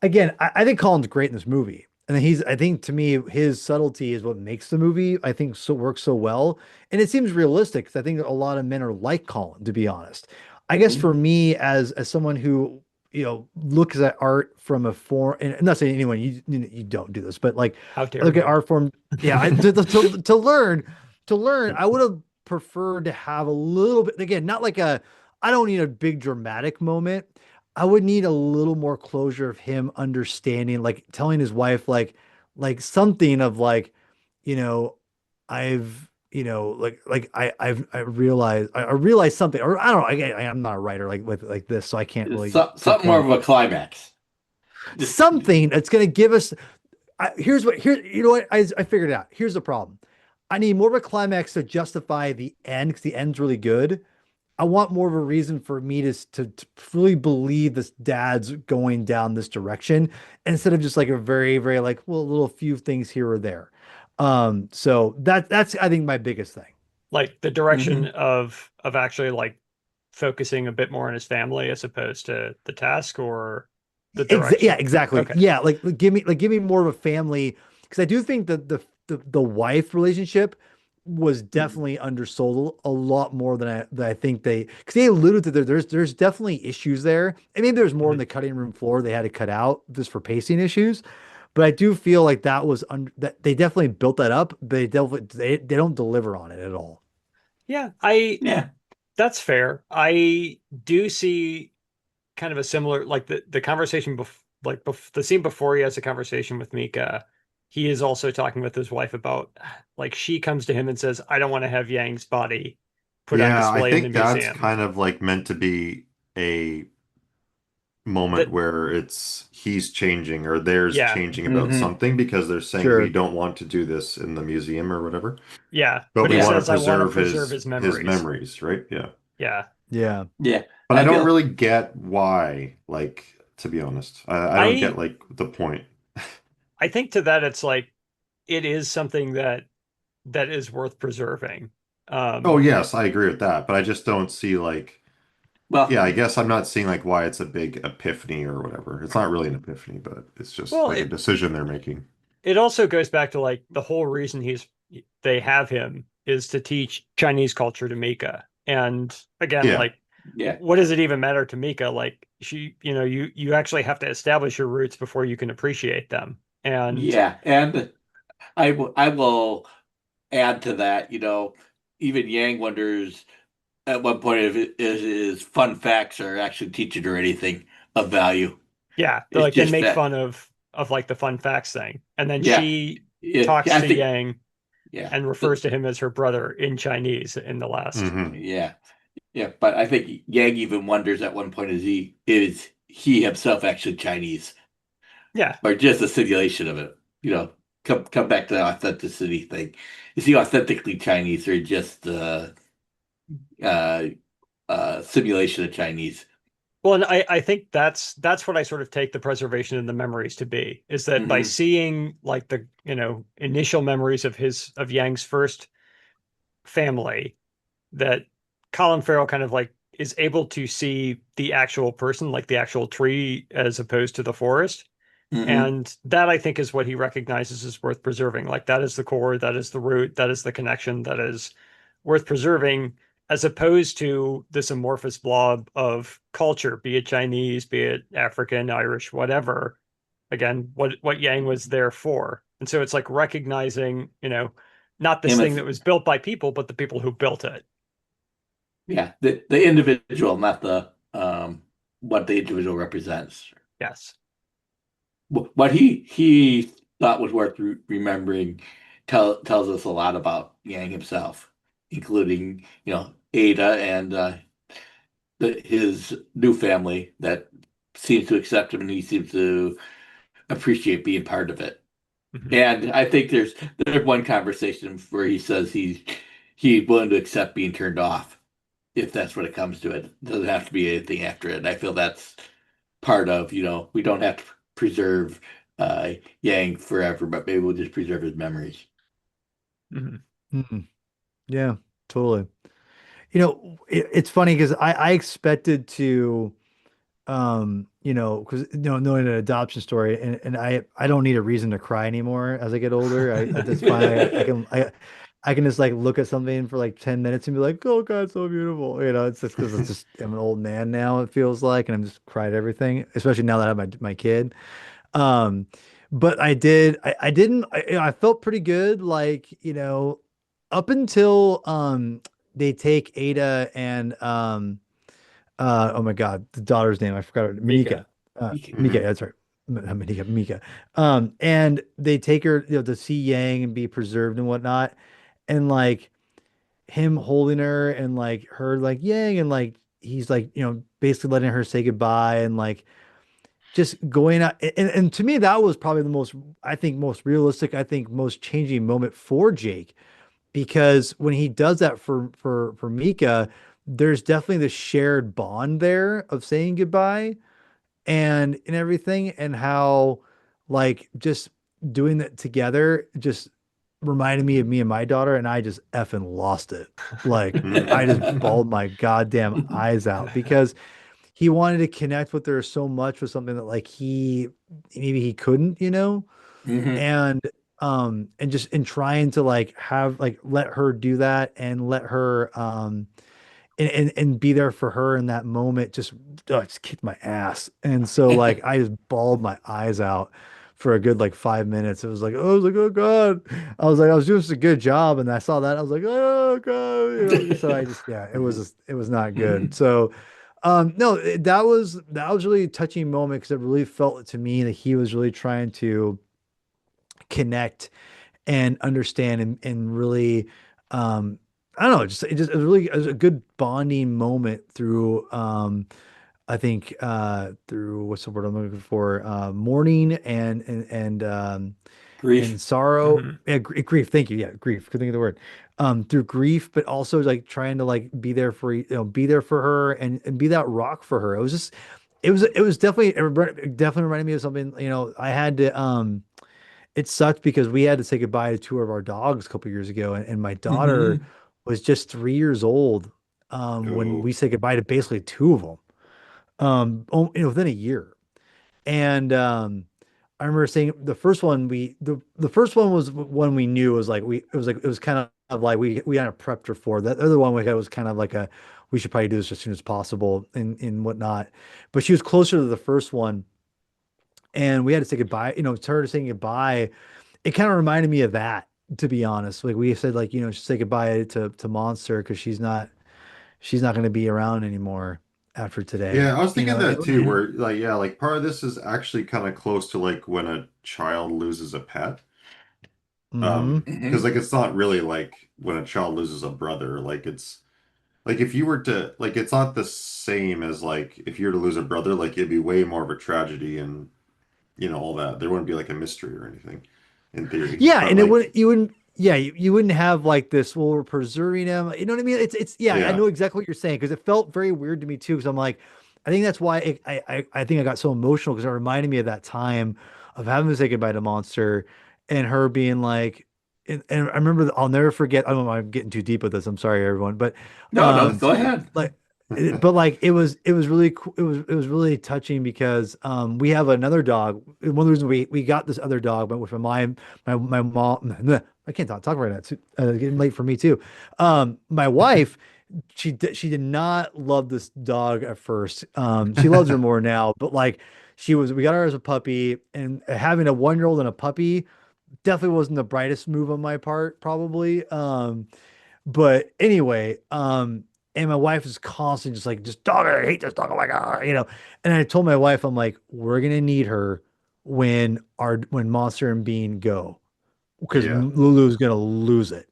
again, I think Colin's great in this movie. And I think to me, his subtlety is what makes the movie, I think, so works so well. And it seems realistic because I think a lot of men are like Colin, to be honest. I guess Mhm. for me, as someone who, looks at art from a form, and I'm not saying anyone, you don't do this, but like, How dare look at you? art form. Yeah, to learn, I would have preferred to have a little bit, again, not like I don't need a big dramatic moment. I would need a little more closure of him understanding, like telling his wife, like something of like, you know, I've, I realized, I realized something, or I don't know. I'm not a writer like with like this, so I can't really Something more pinpoint of a climax. Just something that's going to give us. You know what, I figured it out. Here's the problem. I need more of a climax to justify the end because the end's really good. I want more of a reason for me to really believe this dad's going down this direction instead of just like a very, very like, well, a little few things here or there. So that's I think my biggest thing. Like the direction Mhm. of actually like focusing a bit more on his family as opposed to the task, or the Yeah, direction. exactly. Okay. Yeah, give me more of a family because I do think that the wife relationship was definitely undersold a lot more than I think because they alluded to there's definitely issues there. And maybe there's more in Mhm. the cutting room floor they had to cut out just for pacing issues. But I do feel like that they definitely built that up, but they don't deliver on it at all. Yeah, I Yeah. that's fair. I do see kind of a similar, like the conversation the scene before he has a conversation with Mika. he is also talking with his wife about, like, she comes to him and says, I don't want to have Yang's body put on Yeah, I display in the think that's museum. kind of like meant to be a moment That, where it's he's changing or there's yeah, changing about Hmm. something because they're saying we Sure. don't want to do this in the museum or whatever, yeah. but But we he Yeah. want to says, I want to preserve preserve his his memories. memories, right? Yeah. Yeah. Yeah. Yeah. But I I don't feel really get why, like, to be honest. I don't get I like the point. I think to that it's like it is something that is worth preserving. Oh, Um, yes, I agree with that, but I just don't see like, well. yeah, I guess I'm not seeing like why it's a big epiphany or whatever. It's not really an epiphany, but it's just well, like a decision they're making. it also goes back to like the whole reason they have him is to teach Chinese culture to Mika. And again, Yeah. like, Yeah. what does it even matter to Mika? Like, she, you actually have to establish your roots before you can appreciate them. And Yeah. And I will add to that. Even Yang wonders at one point if his fun facts are actually teaching her anything of value. yeah, It's they just make that. fun of like the fun facts thing. And then Yeah. she Yeah. talks I to think. Yang Yeah. and refers to him as her brother in Chinese in the last. Hmm. Yeah. Yeah. But I think Yang even wonders at one point is he himself actually Chinese Yeah. or just a simulation of it? Come back to the authenticity thing. Is he authentically Chinese or just uh simulation of Chinese? Well, and I think that's what I sort of take the preservation of the memories to be, is that by Hmm. seeing like the, initial memories of Yang's first family, that Colin Farrell kind of like is able to see the actual person, like the actual tree, as opposed to the forest. Hmm. And that I think is what he recognizes as worth preserving. Like that is the core, that is the root, that is the connection that is worth preserving, as opposed to this amorphous blob of culture, be it Chinese, be it African, Irish, whatever. Again, what Yang was there for. And so it's like recognizing, not this Him thing as that was built by people, but the people who built it. Yeah, the individual, not the what the individual represents. Yes. What he thought was worth remembering tells us a lot about Yang himself, including Ada and his new family that seems to accept him and he seems to appreciate being part of it. Mhm. And I think there's one conversation where he says he's willing to accept being turned off if that's what it comes to it. It doesn't have to be anything after it. And I feel that's part of, we don't have to preserve Yang forever, but maybe we'll just preserve his memories. Mhm. Mhm. Yeah, totally. It's funny because I expected to, because knowing an adoption story, and I don't need a reason to cry anymore as I get older. That's fine. I can just like look at something for like 10 minutes and be like, oh God, so beautiful. It's just because I'm an old man now, it feels like, and I'm just cried everything, especially now that I have my kid. Um, but I didn't, I felt pretty good, like, up until they take Ada and oh my God, the daughter's name, I forgot her, Mika. Mika. Mika, Hmm. that's right. Mika, Mika. And they take her, to see Yang and be preserved and whatnot. And like him holding her and like her like Yang and like he's like, basically letting her say goodbye and like just going out and to me that was probably the most, I think, most realistic, I think most changing moment for Jake, because when he does that for Mika, there's definitely the shared bond there of saying goodbye and everything, and how like just doing that together just reminded me of me and my daughter, and I just effing lost it. Like I just bawled my goddamn eyes out because he wanted to connect with her so much with something that like he maybe he couldn't, Hmm. and and just in trying to like have like let her do that and let her and be there for her in that moment, just just kicked my ass. And so like I just bawled my eyes out for a good like 5 minutes. It was like, I was like, oh God. I was like, I was doing such a good job. And I saw that. I was like, oh God, so I just, yeah, it was not good. So no, that was really a touching moment because it really felt to me that he was really trying to connect and understand and really I don't know, it was really, it was a good bonding moment through I think through what's the word I'm looking for, mourning Grief. and sorrow. Mhm. Yeah, grief, thank you. Yeah, grief, could think of the word. Through grief, but also like trying to like be there for be there for her and be that rock for her. It was just it was definitely, it definitely reminded me of something. I had to it sucked because we had to say goodbye to two of our dogs a couple years ago, and my daughter Mhm. was just 3 years old when Oh, we said goodbye to basically two of them within a year. And I remember saying the first one the first one was one we knew was like it was kind of like we kind of prepped her for. That other one we had was kind of like a we should probably do this as soon as possible and whatnot. But she was closer to the first one, and we had to say goodbye. To her saying goodbye, it kind of reminded me of that, to be honest. Like we said, like say goodbye to Monster because she's not going to be around anymore after today. yeah, I was thinking that too, And where like yeah, like part of this is actually kind of close to like when a child loses a pet. hmm Because Mhm. like it's not really like when a child loses a brother, like it's like if you were to like it's not the same as like if you were to lose a brother, like it'd be way more of a tragedy and all that. There wouldn't be like a mystery or anything in theory. yeah, But and it like wouldn't you wouldn't yeah you wouldn't have like this. Well, we're preserving him. You know what I mean? It's yeah. I yeah. know exactly what you're saying because it felt very weird to me too. Because I'm like, I think that's why I think I got so emotional because it reminded me of that time of having to say goodbye to Monster and her being like, and I remember I'll never forget. I don't know. I'm getting too deep with this. I'm sorry, everyone, but No, no, um, go ahead. like but like it was really cool. It was really touching because we have another dog. One of the reasons we got this other dog, but with my mom, I can't talk right now. It's getting late for me too. My wife, she did not love this dog at first. She loves her more now, but like we got her as a puppy, and having a 1 year old and a puppy definitely wasn't the brightest move on my part, probably. But anyway, and my wife is constantly just like, just dog, I hate this dog. Oh my God. And I told my wife, I'm like, we're gonna need her when Monster and Bean go, because Yeah. Lulu's gonna lose it.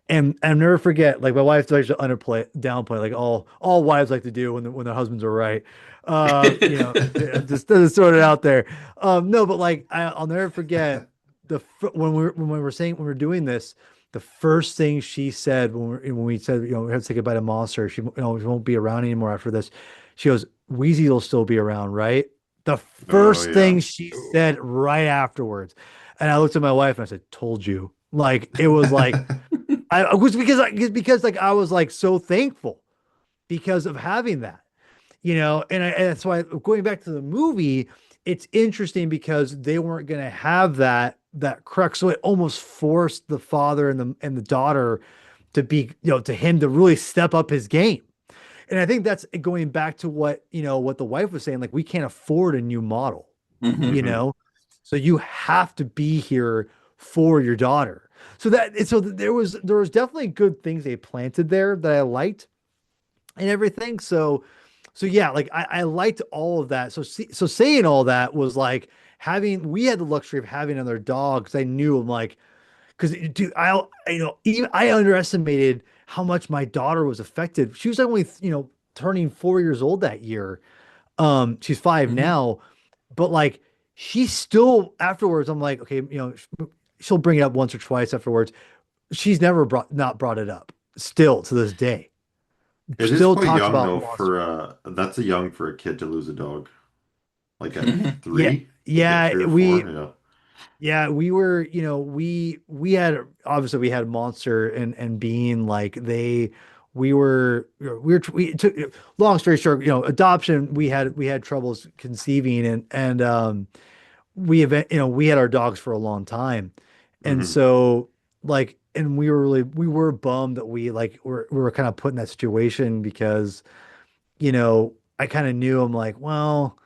And I'll never forget, like my wife likes to downplay, like all wives like to do when their husbands are right. Just sort it out there. No, but like I'll never forget when we were doing this, the first thing she said when we said we have to say goodbye to Monster, she won't be around anymore after this. She goes, Wheezy will still be around, right? The Oh first thing yeah. she said right afterwards, and I looked at my wife and I said, "Told you." Like it was like I was because like I was like so thankful because of having that, and that's why going back to the movie, it's interesting because they weren't going to have that crux, so it almost forced the father and the daughter to be, to him to really step up his game. And I think that's going back to what the wife was saying, like we can't afford a new model, you Mhm. hmm know, so you have to be here for your daughter. There was definitely good things they planted there that I liked and everything. So yeah, like I liked all of that. So saying all that was like we had the luxury of having another dog because I knew I'm like, because dude, even I underestimated how much my daughter was affected. She was only turning 4 years old that year. She's five Mhm. now, but like she still afterwards. I'm like, okay, she'll bring it up once or twice afterwards. She's never not brought it up. Still to this day, It is still quite talks young about though Monster. for that's a young for a kid to lose a dog. Like at Mhm. Yeah, three? Like at yeah, 3 or 4? Yeah. we were, we had obviously we had Monster and Bean like we took, long story short, adoption. We had troubles conceiving and we had our dogs for a long time, and hmm so like and we were bummed that we were kind of put in that situation because I kind of knew I'm like, well.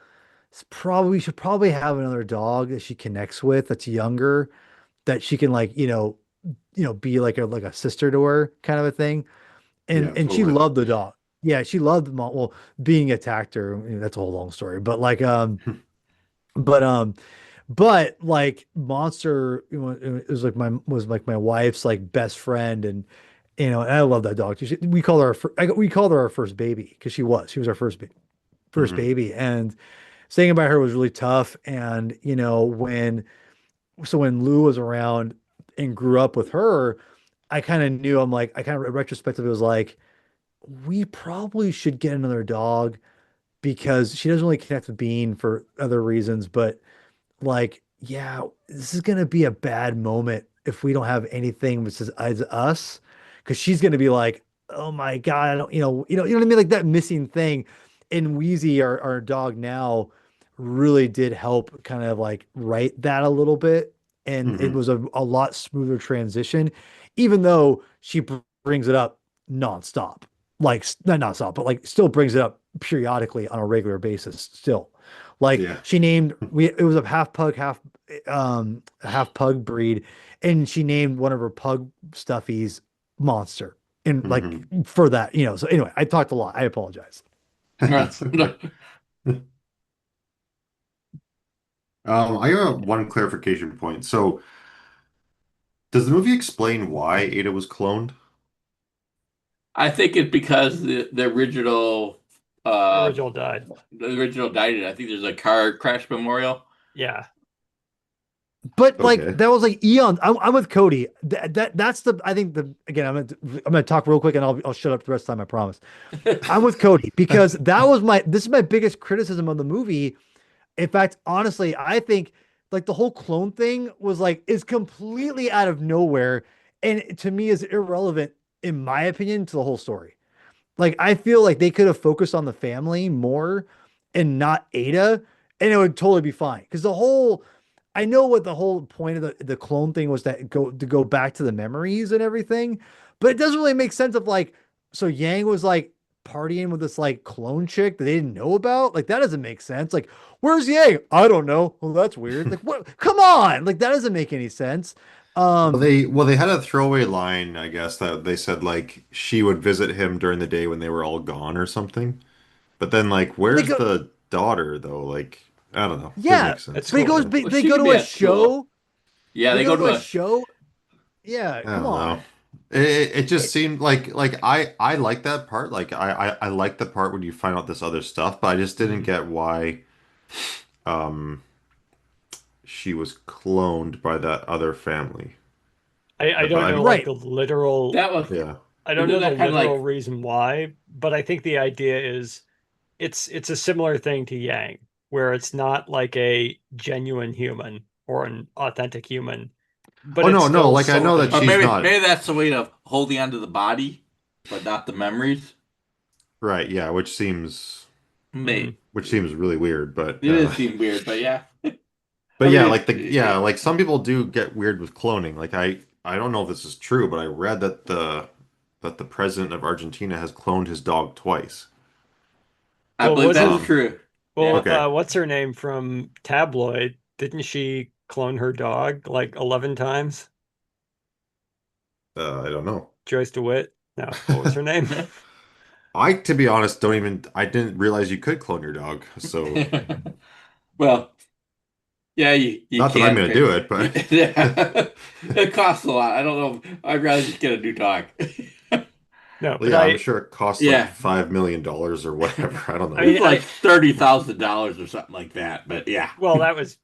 We should probably have another dog that she connects with that's younger that she can like be like a sister to her kind of a thing. and Yeah, and she totally. loved the dog. Yeah, she loved being attacked her, that's a whole long story, but like but But like Monster, it was like my wife's like best friend, and I love that dog. We call her we called her our first baby because she was our first Mhm. baby, and saying about her was really tough. And when Lou was around and grew up with her, I kind of knew. I'm like, I kind of retrospectively was like, we probably should get another dog because she doesn't really connect with Bean for other reasons, but like, yeah, this is gonna be a bad moment if we don't have anything besides us, because she's gonna be like, oh my God, I don't, you know what I mean? Like that missing thing. And Wheezy, our dog now, really did help kind of like right that a little bit. And it Mhm. was a lot smoother transition, even though she brings it up nonstop. Like not nonstop, but like still brings it up periodically on a regular basis still. Like Yeah. she named it was a half pug, half pug breed, and she named one of her pug stuffies Monster. And like Mhm. for that, so anyway, I talked a lot. I apologize. That's okay. I have one clarification point. So, does the movie explain why Ada was cloned? I think it's because The uh original died. the original died. I think there's a car crash memorial. Yeah. But like Okay. that was like eons. I'm with Cody. That's the I think the again I'm gonna talk real quick and I'll shut up the rest of the time. I promise. I'm with Cody because this is my biggest criticism of the movie. In fact, honestly, I think like the whole clone thing was like is completely out of nowhere, and to me is irrelevant in my opinion to the whole story. Like I feel like they could have focused on the family more and not Ada, and it would totally be fine. Because I know what the whole point of the clone thing was that go back to the memories and everything, but it doesn't really make sense of like so Yang was like partying with this like clone chick that they didn't know about. Like that doesn't make sense. Like where's Yang? I don't know. Well, that's weird. Like what? Come on. Like that doesn't make any sense. Um, They had a throwaway line, I guess, that they said like she would visit him during the day when they were all gone or something. But then like but they where's go, the daughter though? Like I don't know. Didn't yeah, make At sense. but school. Yeah. Well, they she go could to be a at school. show. Yeah, They they go go to to a a. show. Yeah, I come don't know. on. It just It, seemed like I like that part. Like I like the part when you find out this other stuff, but I just didn't Mhm. get why um she was cloned by that other family. I don't know like right. the literal That was. Yeah. I don't Isn't know the that kind of literal like? reason why, but I think the idea is it's a similar thing to Yang, where it's not like a genuine human or an authentic human, but Oh it's no, no, still like I know that Or something. she's maybe not that's the way of holding onto the body, but not the memories. right, yeah, Mhm. which seems really weird, It does seem weird, but yeah. I but mean, yeah, like some people do get weird with cloning. Like I don't know if this is true, but I read that the president of Argentina has cloned his dog twice. I Well, believe that's wasn't Um, true. Yeah. okay. what's her name from Tabloid? Didn't she clone her dog like 11 times? I don't know. Joyce DeWitt? No, what was her name? To be honest, I didn't realize you could clone your dog. So, Well, yeah, you not that I'm can gonna do pay. it, but Yeah. It costs a lot. I don't know. I'd rather just get a new dog. No, well, but yeah, I'm sure it costs like Yeah. $5 million or whatever. I don't I know. It's mean, like $30,000 or something like that. But yeah, well, that was,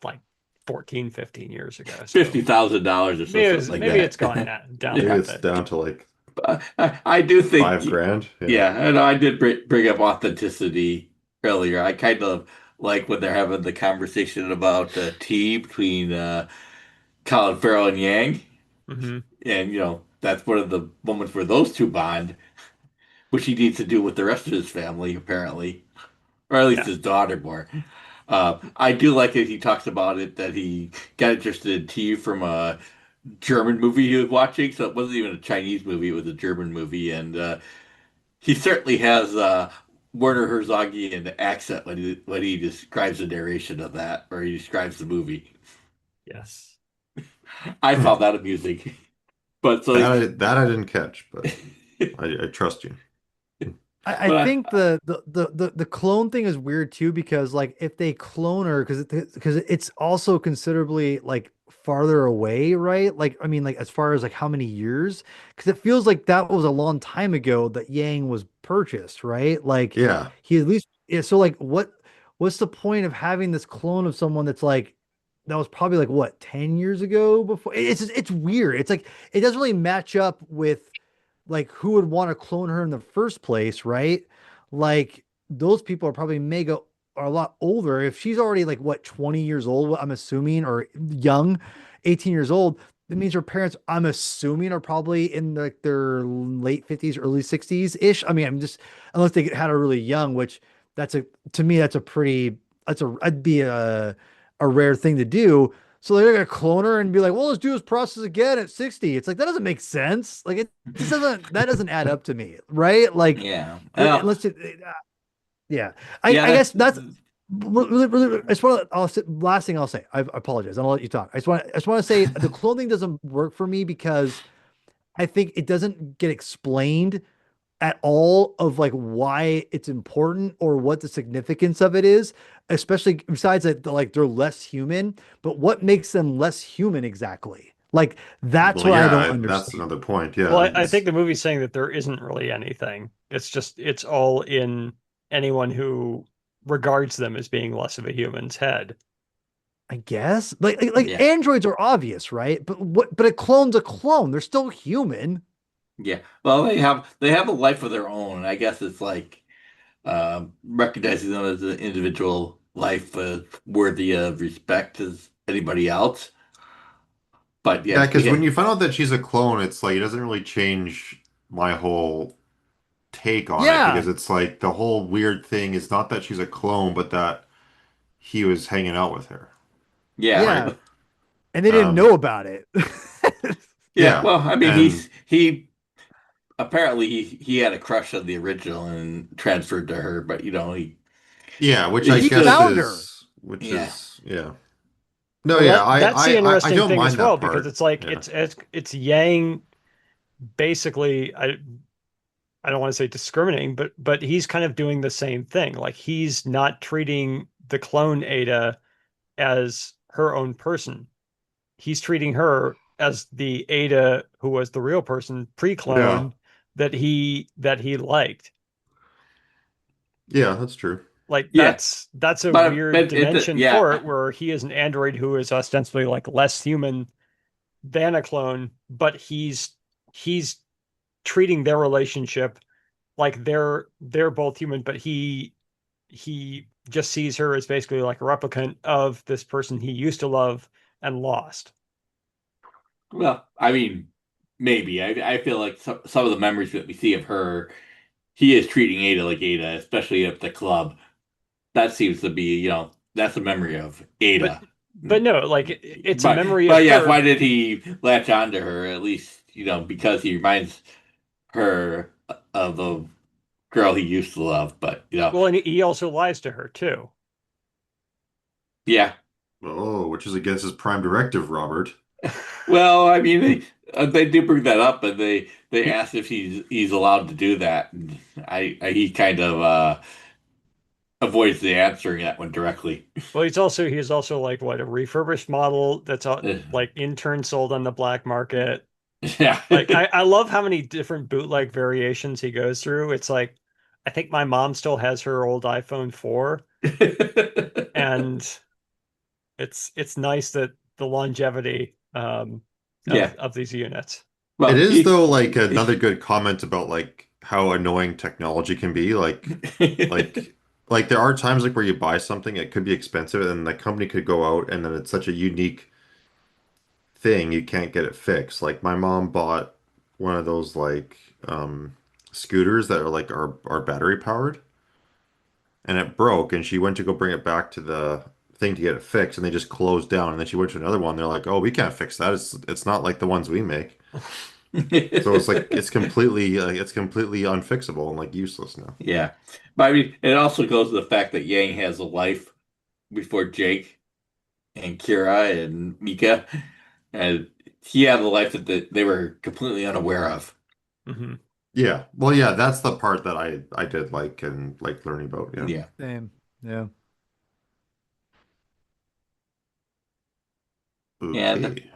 like 14, 15 years ago. So $50,000 or something like maybe it's that. gone down a Maybe little it's Yeah. bit. down to like I do think, 5 grand. Yeah. yeah, and I did bring up authenticity earlier. I kind of like when they're having the conversation about tea between Colin Farrell and Yang, Hmm. and that's one of the moments where those two bond, which he needs to do with the rest of his family, apparently, or at least Yeah. his daughter more. I do like it. He talks about it that he got interested in tea from a German movie he was watching, so it wasn't even a Chinese movie; it was a German movie, and he certainly has Werner Herzogian accent when he describes the narration of that, or he describes the movie. Yes. I Hmm. found that amusing. But so That I didn't catch, but I trust you. I But think the clone thing is weird too because like if they clone her because it's also considerably like farther away, right? Like I mean like as far as like how many years? Because it feels like that was a long time ago that Yang was purchased, right? Like Yeah. he at least yeah. So like what's the point of having this clone of someone that's like that was probably like what 10 years ago before? It's weird. It's like it doesn't really match up with like who would want to clone her in the first place, right? Like those people are probably mega are a lot older. If she's already like what 20 years old, I'm assuming, or young, 18 years old, that means her parents, I'm assuming, are probably in like their late 50s, early 60s ish. I mean, I'm just unless they had her really young, which that's a to me that's a pretty that's a that'd be a rare thing to do. So they're gonna clone her and be like, well, let's do this process again at 60. It's like that doesn't make sense. Like it just doesn't that doesn't add up to me, right? Like yeah, well, let's just, yeah. yeah, I guess that's really, I just want to last thing I'll say. I apologize. I'll let you talk. I just want to say the clothing doesn't work for me because I think it doesn't get explained at all of like why it's important or what the significance of it is, especially besides that like they're less human, but what makes them less human exactly? Like that's Well, what I don't yeah, that's understand. another point. Well, Yeah, I think it's the movie's saying that there isn't really anything. It's just it's all in anyone who regards them as being less of a human's head. I guess like yeah, androids are obvious, right? But a clone's a clone. They're still human. yeah. Well, they have a life of their own. I guess it's like recognizing them as an individual life worthy of respect as anybody else. But yeah, yeah, because when you find out that she's a clone, it's like it doesn't really change my whole take on it Yeah. because it's like the whole weird thing is not that she's a clone, but that he was hanging out with her. yeah, Yeah. Like, And they didn't um, know about it. yeah. yeah, Well, I mean, and he apparently he had a crush on the original and transferred to her, but yeah, which I he's He guess still found her. yeah. yeah. No, Well, yeah, that's the I interesting don't thing as mind well that because part. it's like Yeah. it's Yang basically I don't want to say discriminating, but he's kind of doing the same thing. Like he's not treating the clone Ada as her own person. He's treating her as the Ada who was the real person Yeah. pre-clone that he liked. Yeah, that's true. Like Yeah, that's a weird but dimension for yeah, it where he is an android who is ostensibly like less human than a clone, but he's treating their relationship like they're both human, but he just sees her as basically like a replicant of this person he used to love and lost. well, I mean, maybe I feel like some of the memories that we see of her, he is treating Ada like Ada, especially at the club. That seems to be, that's a memory of But Ada. but no, like it's a But memory of but yes, her. why did he latch on to her? At least, because he reminds her of a girl he used to love. But Well, and he also lies to her too. yeah. Oh, which is against his prime directive, Robert. Well, I mean, they do bring that up, and they ask if he's allowed to do that. And he kind of avoids the answering that one directly. Well, he's also like what a refurbished model that's like intern sold on the black market. Yeah. Like I love how many different bootleg variations he goes through. It's like I think my mom still has her old iPhone 4, and it's nice that the longevity Yeah. of these units. It Well, is though like another good comment about like how annoying technology can be. Like like there are times like where you buy something, it could be expensive, and the company could go out and then it's such a unique thing you can't get it fixed. Like my mom bought one of those like scooters that are like are battery powered and it broke and she went to go bring it back to the thing to get it fixed and they just closed down and then she went to another one. They're like, "Oh, we can't fix that. It's not like the ones we make." So it's like it's completely unfixable and like useless now. yeah. But I mean, it also goes to the fact that Yang has a life before Jake and Kira and Mika, and he had a life that they were completely unaware of. Hmm. Yeah. Well, yeah, that's the part that I did like and like learning about. Yeah. Yeah. Same. Yeah. And Okay.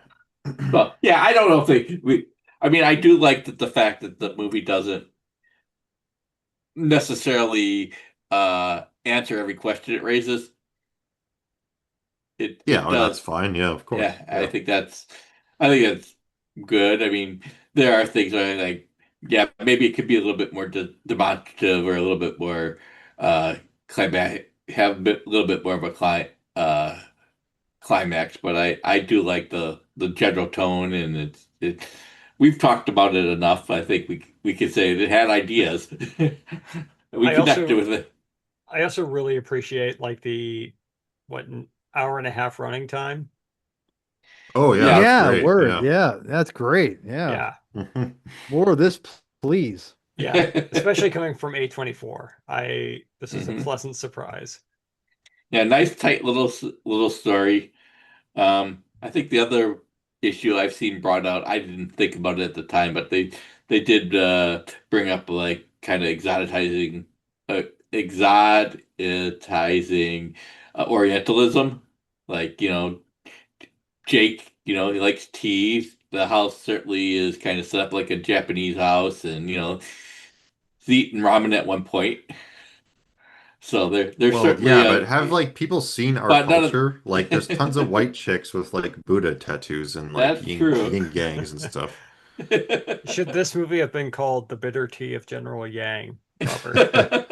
well, yeah, I don't know if I mean, I do like the fact that the movie doesn't necessarily answer every question it raises. Yeah, It oh, that's does. fine. Yeah, of course. Yeah, Yeah. I think that's good. I mean, there are things where like, yeah, maybe it could be a little bit more demonstrative or a little bit more climax, have a little bit more of a climax. But I do like the general tone, and it. We've talked about it enough. I think we could say it had ideas. We I connected also with it. I also really appreciate like the what an hour and a half running time. Oh, yeah, Yeah, that's Yeah, great. word. Yeah. Yeah, that's great. Yeah. Yeah. More of this, please. Yeah. Especially coming from A24. This is a Mhm. pleasant surprise. Yeah, nice tight little story. I think the other issue I've seen brought out, I didn't think about it at the time, but they did bring up like kind of uh, exoticizing Orientalism. Like, Jake, he likes tea. The house certainly is kind of set up like a Japanese house, and he's eating ramen at one point. So there's Well, certainly yeah, but have like people seen our but none of culture? Like, there's tons of white chicks with like Buddha tattoos and like that's true. yin gangs and stuff. Should this movie have been called The Bitter Tea of General Yang, Robert?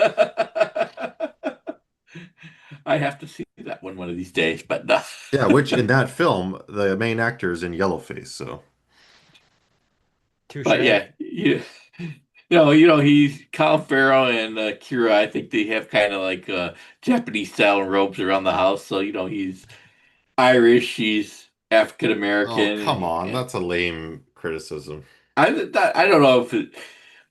I have to see that one of these days, but no. Yeah, which in that film, the main actor is in yellowface, so Touche. But yeah, he's Colin Farrell and Kira. I think they have kind of like Japanese style robes around the house. So he's Irish, he's African oh, American, come on, and that's a lame criticism. I don't know if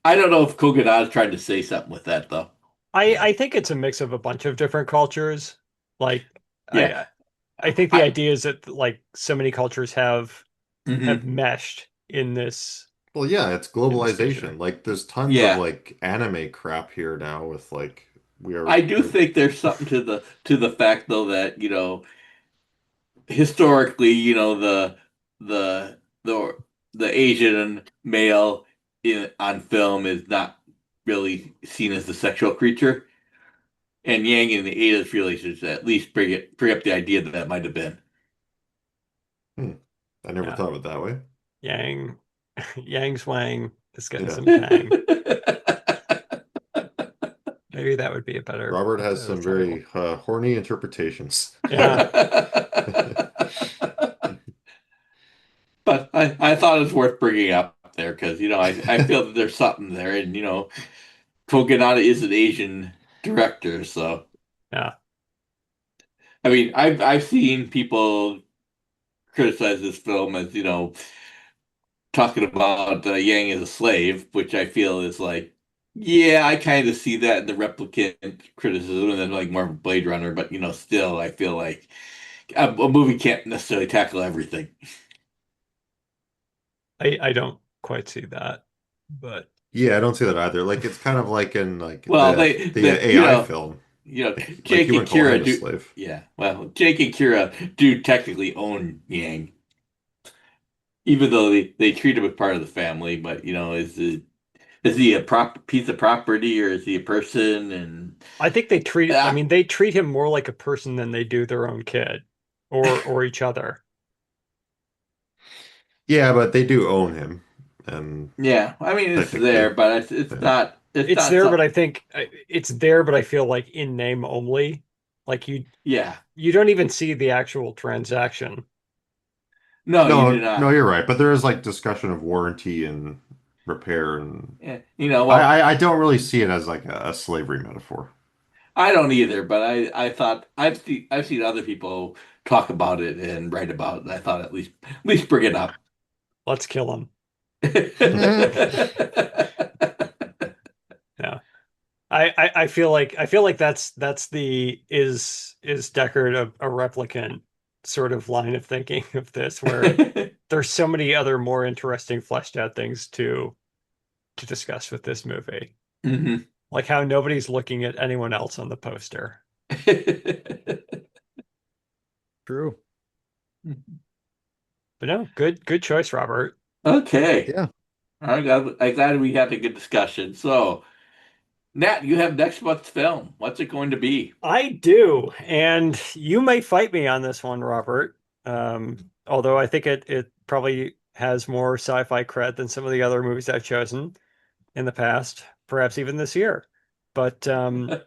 I don't know if Kogonada's trying to say something with that though. I think it's a mix of a bunch of different cultures. Like Yeah, I think the I idea is that like so many cultures have mhm. meshed in this Well, yeah, it's picture. globalization. Like, there's tons of Yeah. like anime crap here now with like we are I do we're think there's something to the fact though that historically the the the Asian male on film is not really seen as the sexual creature, and Yang and the Ada's relations at least bring up the idea that might have been. hmm, I never Yeah. thought of it that way. Yang Yang Wang is getting Yeah. some tang. Maybe that would be Robert a has better some title. very horny interpretations. Yeah. But I thought it was worth bringing up there because I feel that there's something there, and Kogonada is an Asian director, so Yeah. I mean I've seen people criticize this film as talking about Yang as a slave, which I feel is like, yeah, I kind of see that in the replicant criticism, and then like more Blade Runner, but still I feel like a movie can't necessarily tackle everything. I don't quite see that. But Yeah, I don't see that either. Like, it's kind of like in like Well, the AI film. Like, Jake you and wouldn't call him Kira a do, slave. yeah. Well, Jake and Kira do technically own Yang, even though they treat him as part of the family. But is he a piece of property or is he a person? And I think I ah, mean they treat him more like a person than they do their own kid or each other. Yeah, but they do own him, and yeah, I mean it's there, technically, but it's yeah. it's It's not there, but something. I think it's there, but I feel like in name only. Like Yeah, you don't even see the actual transaction. no, you do No, no, not. you're right. But there is like discussion of warranty and repair, and Yeah, well, I don't really see it as like a slavery metaphor. I don't either, but I thought I've seen other people talk about it and write about it. And I thought at least bring it up. Let's kill him. Yeah. I feel like that's the is Deckard a replicant sort of line of thinking of this where there's so many other more interesting fleshed out things to discuss with this movie. Mhm. Like how nobody's looking at anyone else on the poster. True. But no, good choice, Robert. Okay. Yeah. I'm glad we had a good discussion. So, Nat, you have next month's film. What's it going to be? I do, and you may fight me on this one, Robert. Although I think it probably has more sci-fi cred than some of the other movies I've chosen in the past, perhaps even this year. But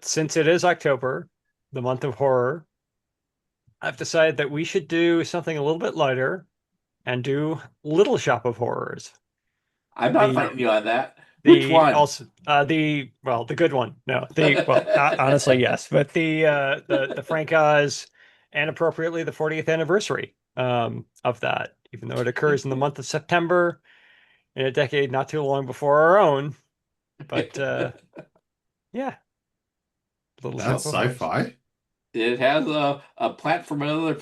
since it is October, the month of horror, I've decided that we should do something a little bit lighter and do Little Shop of Horrors. I'm not The fighting you on that. Which the one? also the good one. No, honestly yes, but the Frank Oz, and appropriately the 40th anniversary of that, even though it occurs in the month of September in a decade not too long before our own. But yeah, Little That's Shop of Horrors. sci-fi. It has a plant from another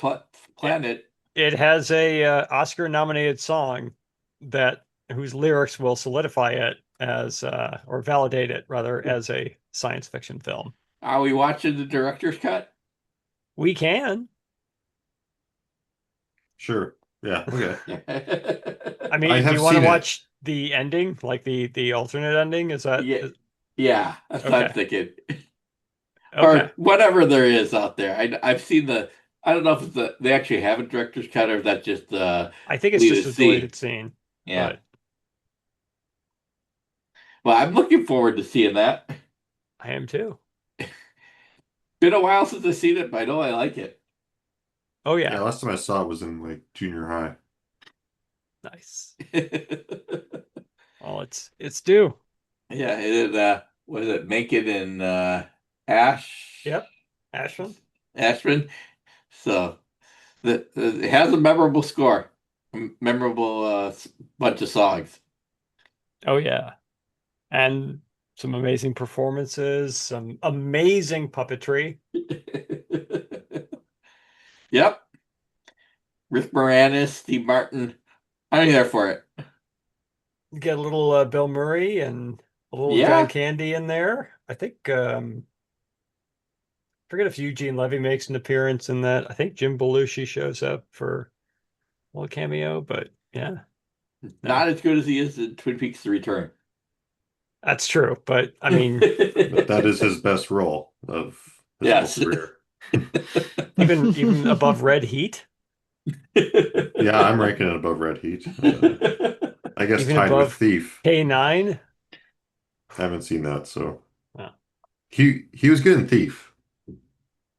planet. It has a Oscar nominated song that whose lyrics will solidify it as or validate it rather as a science fiction film. Are we watching the director's cut? We can. Sure. Yeah. Okay. I mean, I do have you want to seen it. watch the ending, like the alternate ending? Is that Yeah. Yeah, that's what I'm Okay. thinking. okay? Or whatever there is out there. I've seen the. I don't know if it's they actually have a director's cut or if that's just I think it's deleted just a scene. deleted scene. Yeah. But Well, I'm looking forward to seeing that. I am too. Been a while since I've seen it, but I know I like it. Oh Yeah, yeah, last time I saw it was in like junior high. nice. Well, it's due. Yeah, it was it Macon and Ash Yep, Ashland. Ashman. So it has a memorable score, memorable bunch of songs. Oh yeah, and some amazing performances, some amazing puppetry. Yep, Rick Moranis, Steve Martin. I'm there for it. You get a little Bill Murray and a little Yeah. John Candy in there. I think forget if Eugene Levy makes an appearance in that. I think Jim Belushi shows up for a little cameo, but yeah, Not as good as he is in Twin Peaks: The Return. that's true. But I mean, But that is his best role of his Yes. whole career. even above Red Heat, Yeah, I'm ranking it above Red Heat. I guess Even tied with above Thief. K9. I haven't seen that, so Oh. he was good in Thief,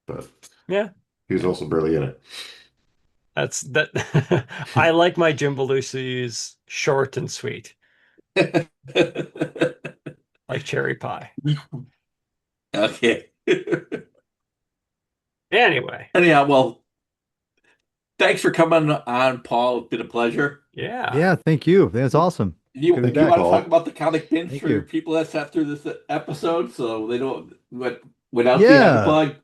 but Yeah, he was also barely in it. that's that. I like my Jim Belushi's short and sweet, like cherry pie. Okay. Anyway, Anyhow, well, thanks for coming on, Paul. It's been a pleasure. yeah. Yeah, thank you. That's awesome. You Good to be want back. to Paul. talk about the comic binge Thank for you. people that sat through this episode so they don't what else do you have to Yeah. plug?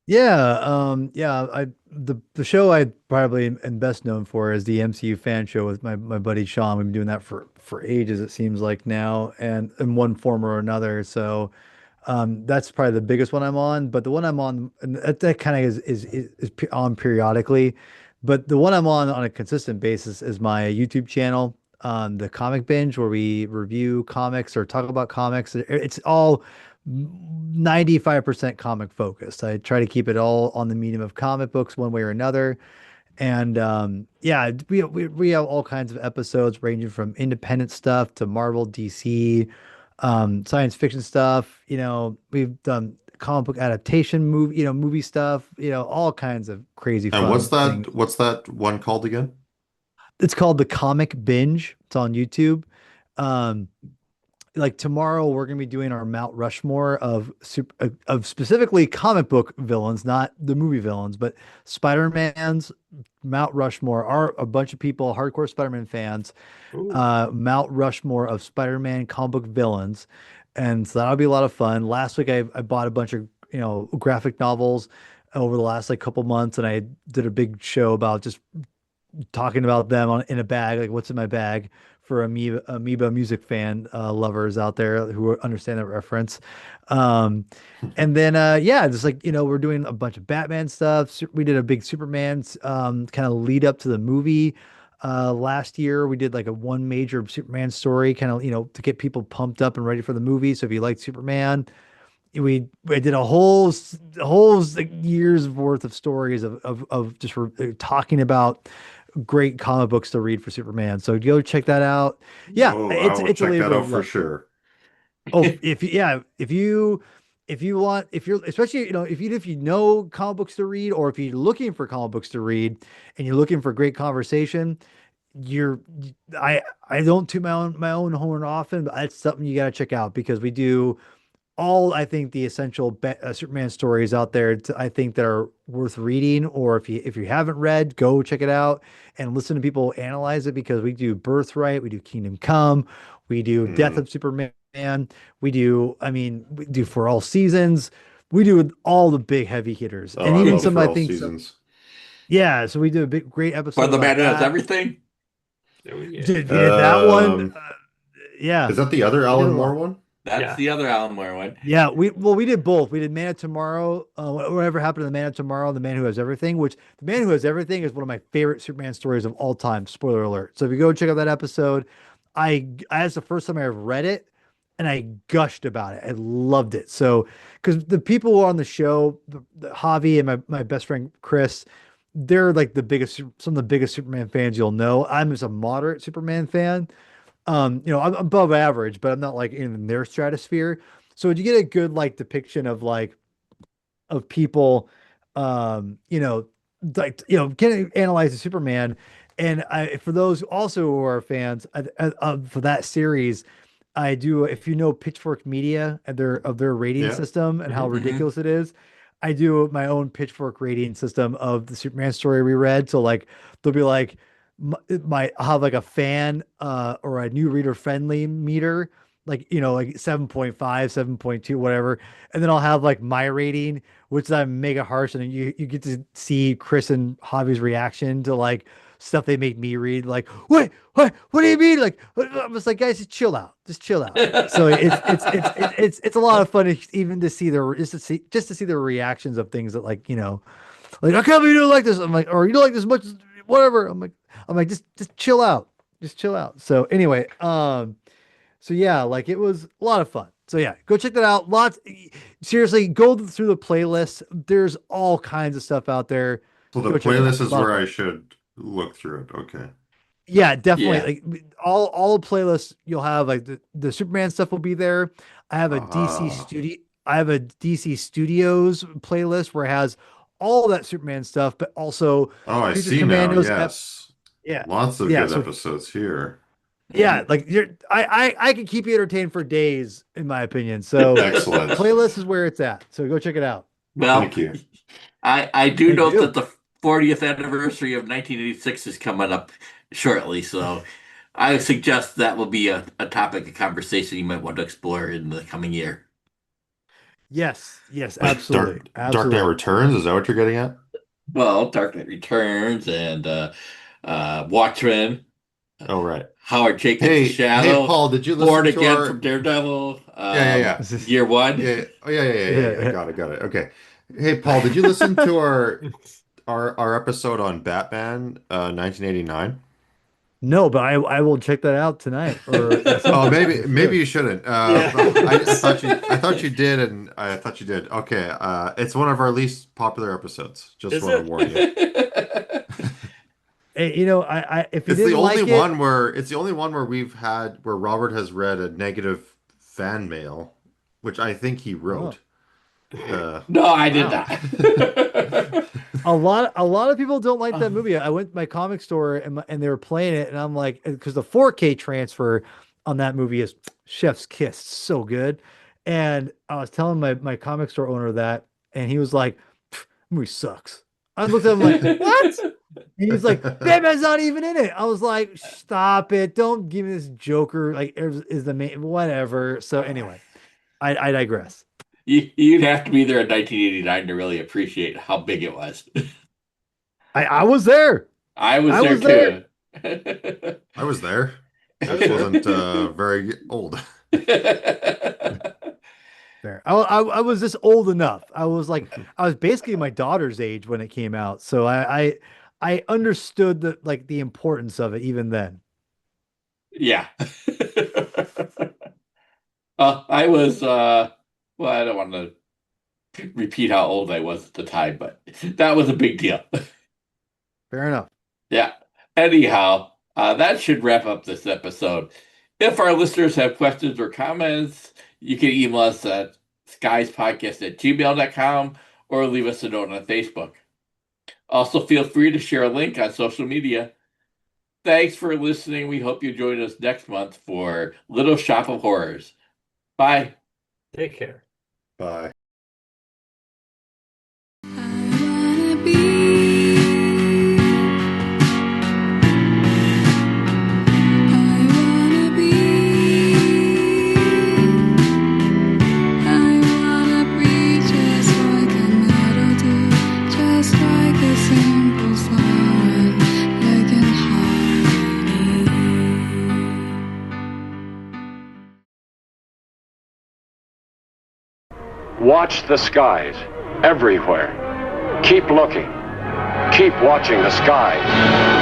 Yeah, the show I probably am best known for is the MCU fan show with my buddy Sean. We've been doing that for ages, it seems like now, and in one form or another. So that's probably the biggest one I'm on. But the one I'm on, and that kind of is on periodically. But the one I'm on a consistent basis is my YouTube channel, the Comic Binge, where we review comics or talk about comics. It's all 95% comic focused. I try to keep it all on the medium of comic books one way or another. And yeah, we have all kinds of episodes ranging from independent stuff to Marvel, DC, science fiction stuff. We've done comic book adaptation movie stuff, all kinds of crazy fun And what's things. that one called again? It's called the Comic Binge. It's on YouTube. Like tomorrow, we're gonna be doing our Mount Rushmore of specifically comic book villains, not the movie villains, but Spider-Man's Mount Rushmore are a bunch of people, hardcore Spider-Man fans, Ooh. Mount Rushmore of Spider-Man comic book villains, and so that'll be a lot of fun. Last week, I bought a bunch of graphic novels over the last couple months, and I did a big show about just talking about them in a bag, like what's in my bag for Amoeba music fan lovers out there who understand that reference. Um, and then yeah, just like we're doing a bunch of Batman stuff. We did a big Superman kind of lead up to the movie. Last year we did like a one major Superman story, kind of to get people pumped up and ready for the movie. So if you like Superman, we did a whole like years worth of stories of just talking about great comic books to read for Superman. So go check that out. Yeah, Oh, it's I will it's a check labor that out of for love. sure. Oh, if you want, if you're especially if you know comic books to read, or if you're looking for comic books to read and you're looking for great conversation, you're I don't toot my own horn often, but that's something you got to check out, because we do all, I think, the essential Superman stories out there I think that are worth reading. Or if you haven't read, go check it out and listen to people analyze it, because we do Birthright, we do Kingdom Come, we do Death Mm. of Superman, we do For All Seasons, we do all the big heavy hitters, Oh, and I even love some For I All think some, Seasons. yeah. So we do a great episode For the about man who has that. everything. We did that one. Yeah, Is that the other we did a Alan Moore lot. one? That's Yeah. the other Alan Moore one. Yeah, we did both. We did Man of Tomorrow, whatever happened to the Man of Tomorrow, the Man Who Has Everything, which the Man Who Has Everything is one of my favorite Superman stories of all time. Spoiler alert. So if you go check out that episode, that's the first time I ever read it, and I gushed about it. I loved it. So because the people who are on the show, the Javi and my best friend Chris, they're like some of the biggest Superman fans you'll know. I'm just a moderate Superman fan. I'm above average, but I'm not like in their stratosphere. So you get a good like depiction of people, can analyze the Superman. And for those also who are fans for that series, I do, if you know Pitchfork Media and their rating Yeah. system and how Mhm. ridiculous it is, I do my own Pitchfork rating system of the Superman story we read. So like they'll be like I'll have like a fan or a new reader friendly meter, like like 7.5, 7.2, whatever. And then I'll have like my rating, which is I'm mega harsh, and then you get to see Chris and Javi's reaction to like stuff they make me read, like, wait, what do you mean? Like, I'm just like, guys, just chill out. So it's a lot of fun even to see just to see the reactions of things that like like, I can't believe you don't like this. I'm like, or you don't like this much, whatever. I'm like, just chill out, just chill out. So anyway, so yeah, like it was a lot of fun. So yeah, go check that out. Seriously, go through the playlist. There's all kinds of stuff out there. So the Go check it out. playlist is Lot of where fun. I should look through it. Okay. Yeah, definitely. Yeah. Like all the playlists you'll have, like the Superman stuff will be there. I have a DC Ah. studio. I have a DC Studios playlist where it has all that Superman stuff, but also Oh, I Future see now. Commandos. Yes. Yeah, Lots of yeah. good So episodes here. yeah, like I can keep you entertained for days, in my opinion. So Excellent. playlist is where it's at. So go check it out. Well, Thank you. I do Thank note you. that the 40th anniversary of 1986 is coming up shortly, so I would suggest that will be a topic of conversation you might want to explore in the coming year. Yes, Like absolutely, Dark Knight absolutely. Returns, is that what you're getting at? Well, Dark Knight Returns and Watchmen, Oh, right. Howard Jacobs' Hey, Shadow, Paul, did you Born listen to Again our from Daredevil, Yeah. Year One. Yeah. Oh, yeah. Got it. Okay. Hey, Paul, did you listen to our episode on Batman 1989? No, but I will check that out tonight. Or Oh, maybe you shouldn't. Yeah. I thought you did, and I thought you did. Okay, it's one of our least popular episodes. Just Is want it? to warn you. Hey, I if you It's the didn't only like it, one where we've had where Robert has read a negative fan mail, which I think he wrote. No, I did Wow. not. a lot of people don't like that movie. I went to my comic store and they were playing it, and I'm like, because the 4K transfer on that movie is chef's kiss, so good. And I was telling my comic store owner that, and he was like, movie sucks. I looked at him like, what? And he's like, Batman's not even in it. I was like, stop it. Don't give me this Joker. Like, is the main, whatever. So, anyway, I digress. You'd have to be there in 1989 to really appreciate how big it was. I was there. I was I there was there. too. I was there. This wasn't very old. Fair. I was just old enough. I was basically my daughter's age when it came out, so I understood the importance of it even then. Yeah. I was well, I don't want to repeat how old I was at the time, but that was a big deal. Fair enough. Yeah. Anyhow, that should wrap up this episode. If our listeners have questions or comments, you can email us at skiespodcast@gmail.com or leave us a note on Facebook. Also, feel free to share a link on social media. Thanks for listening. We hope you join us next month for Little Shop of Horrors. Bye. Take care. Bye. Watch the skies everywhere. Keep looking. Keep watching the skies.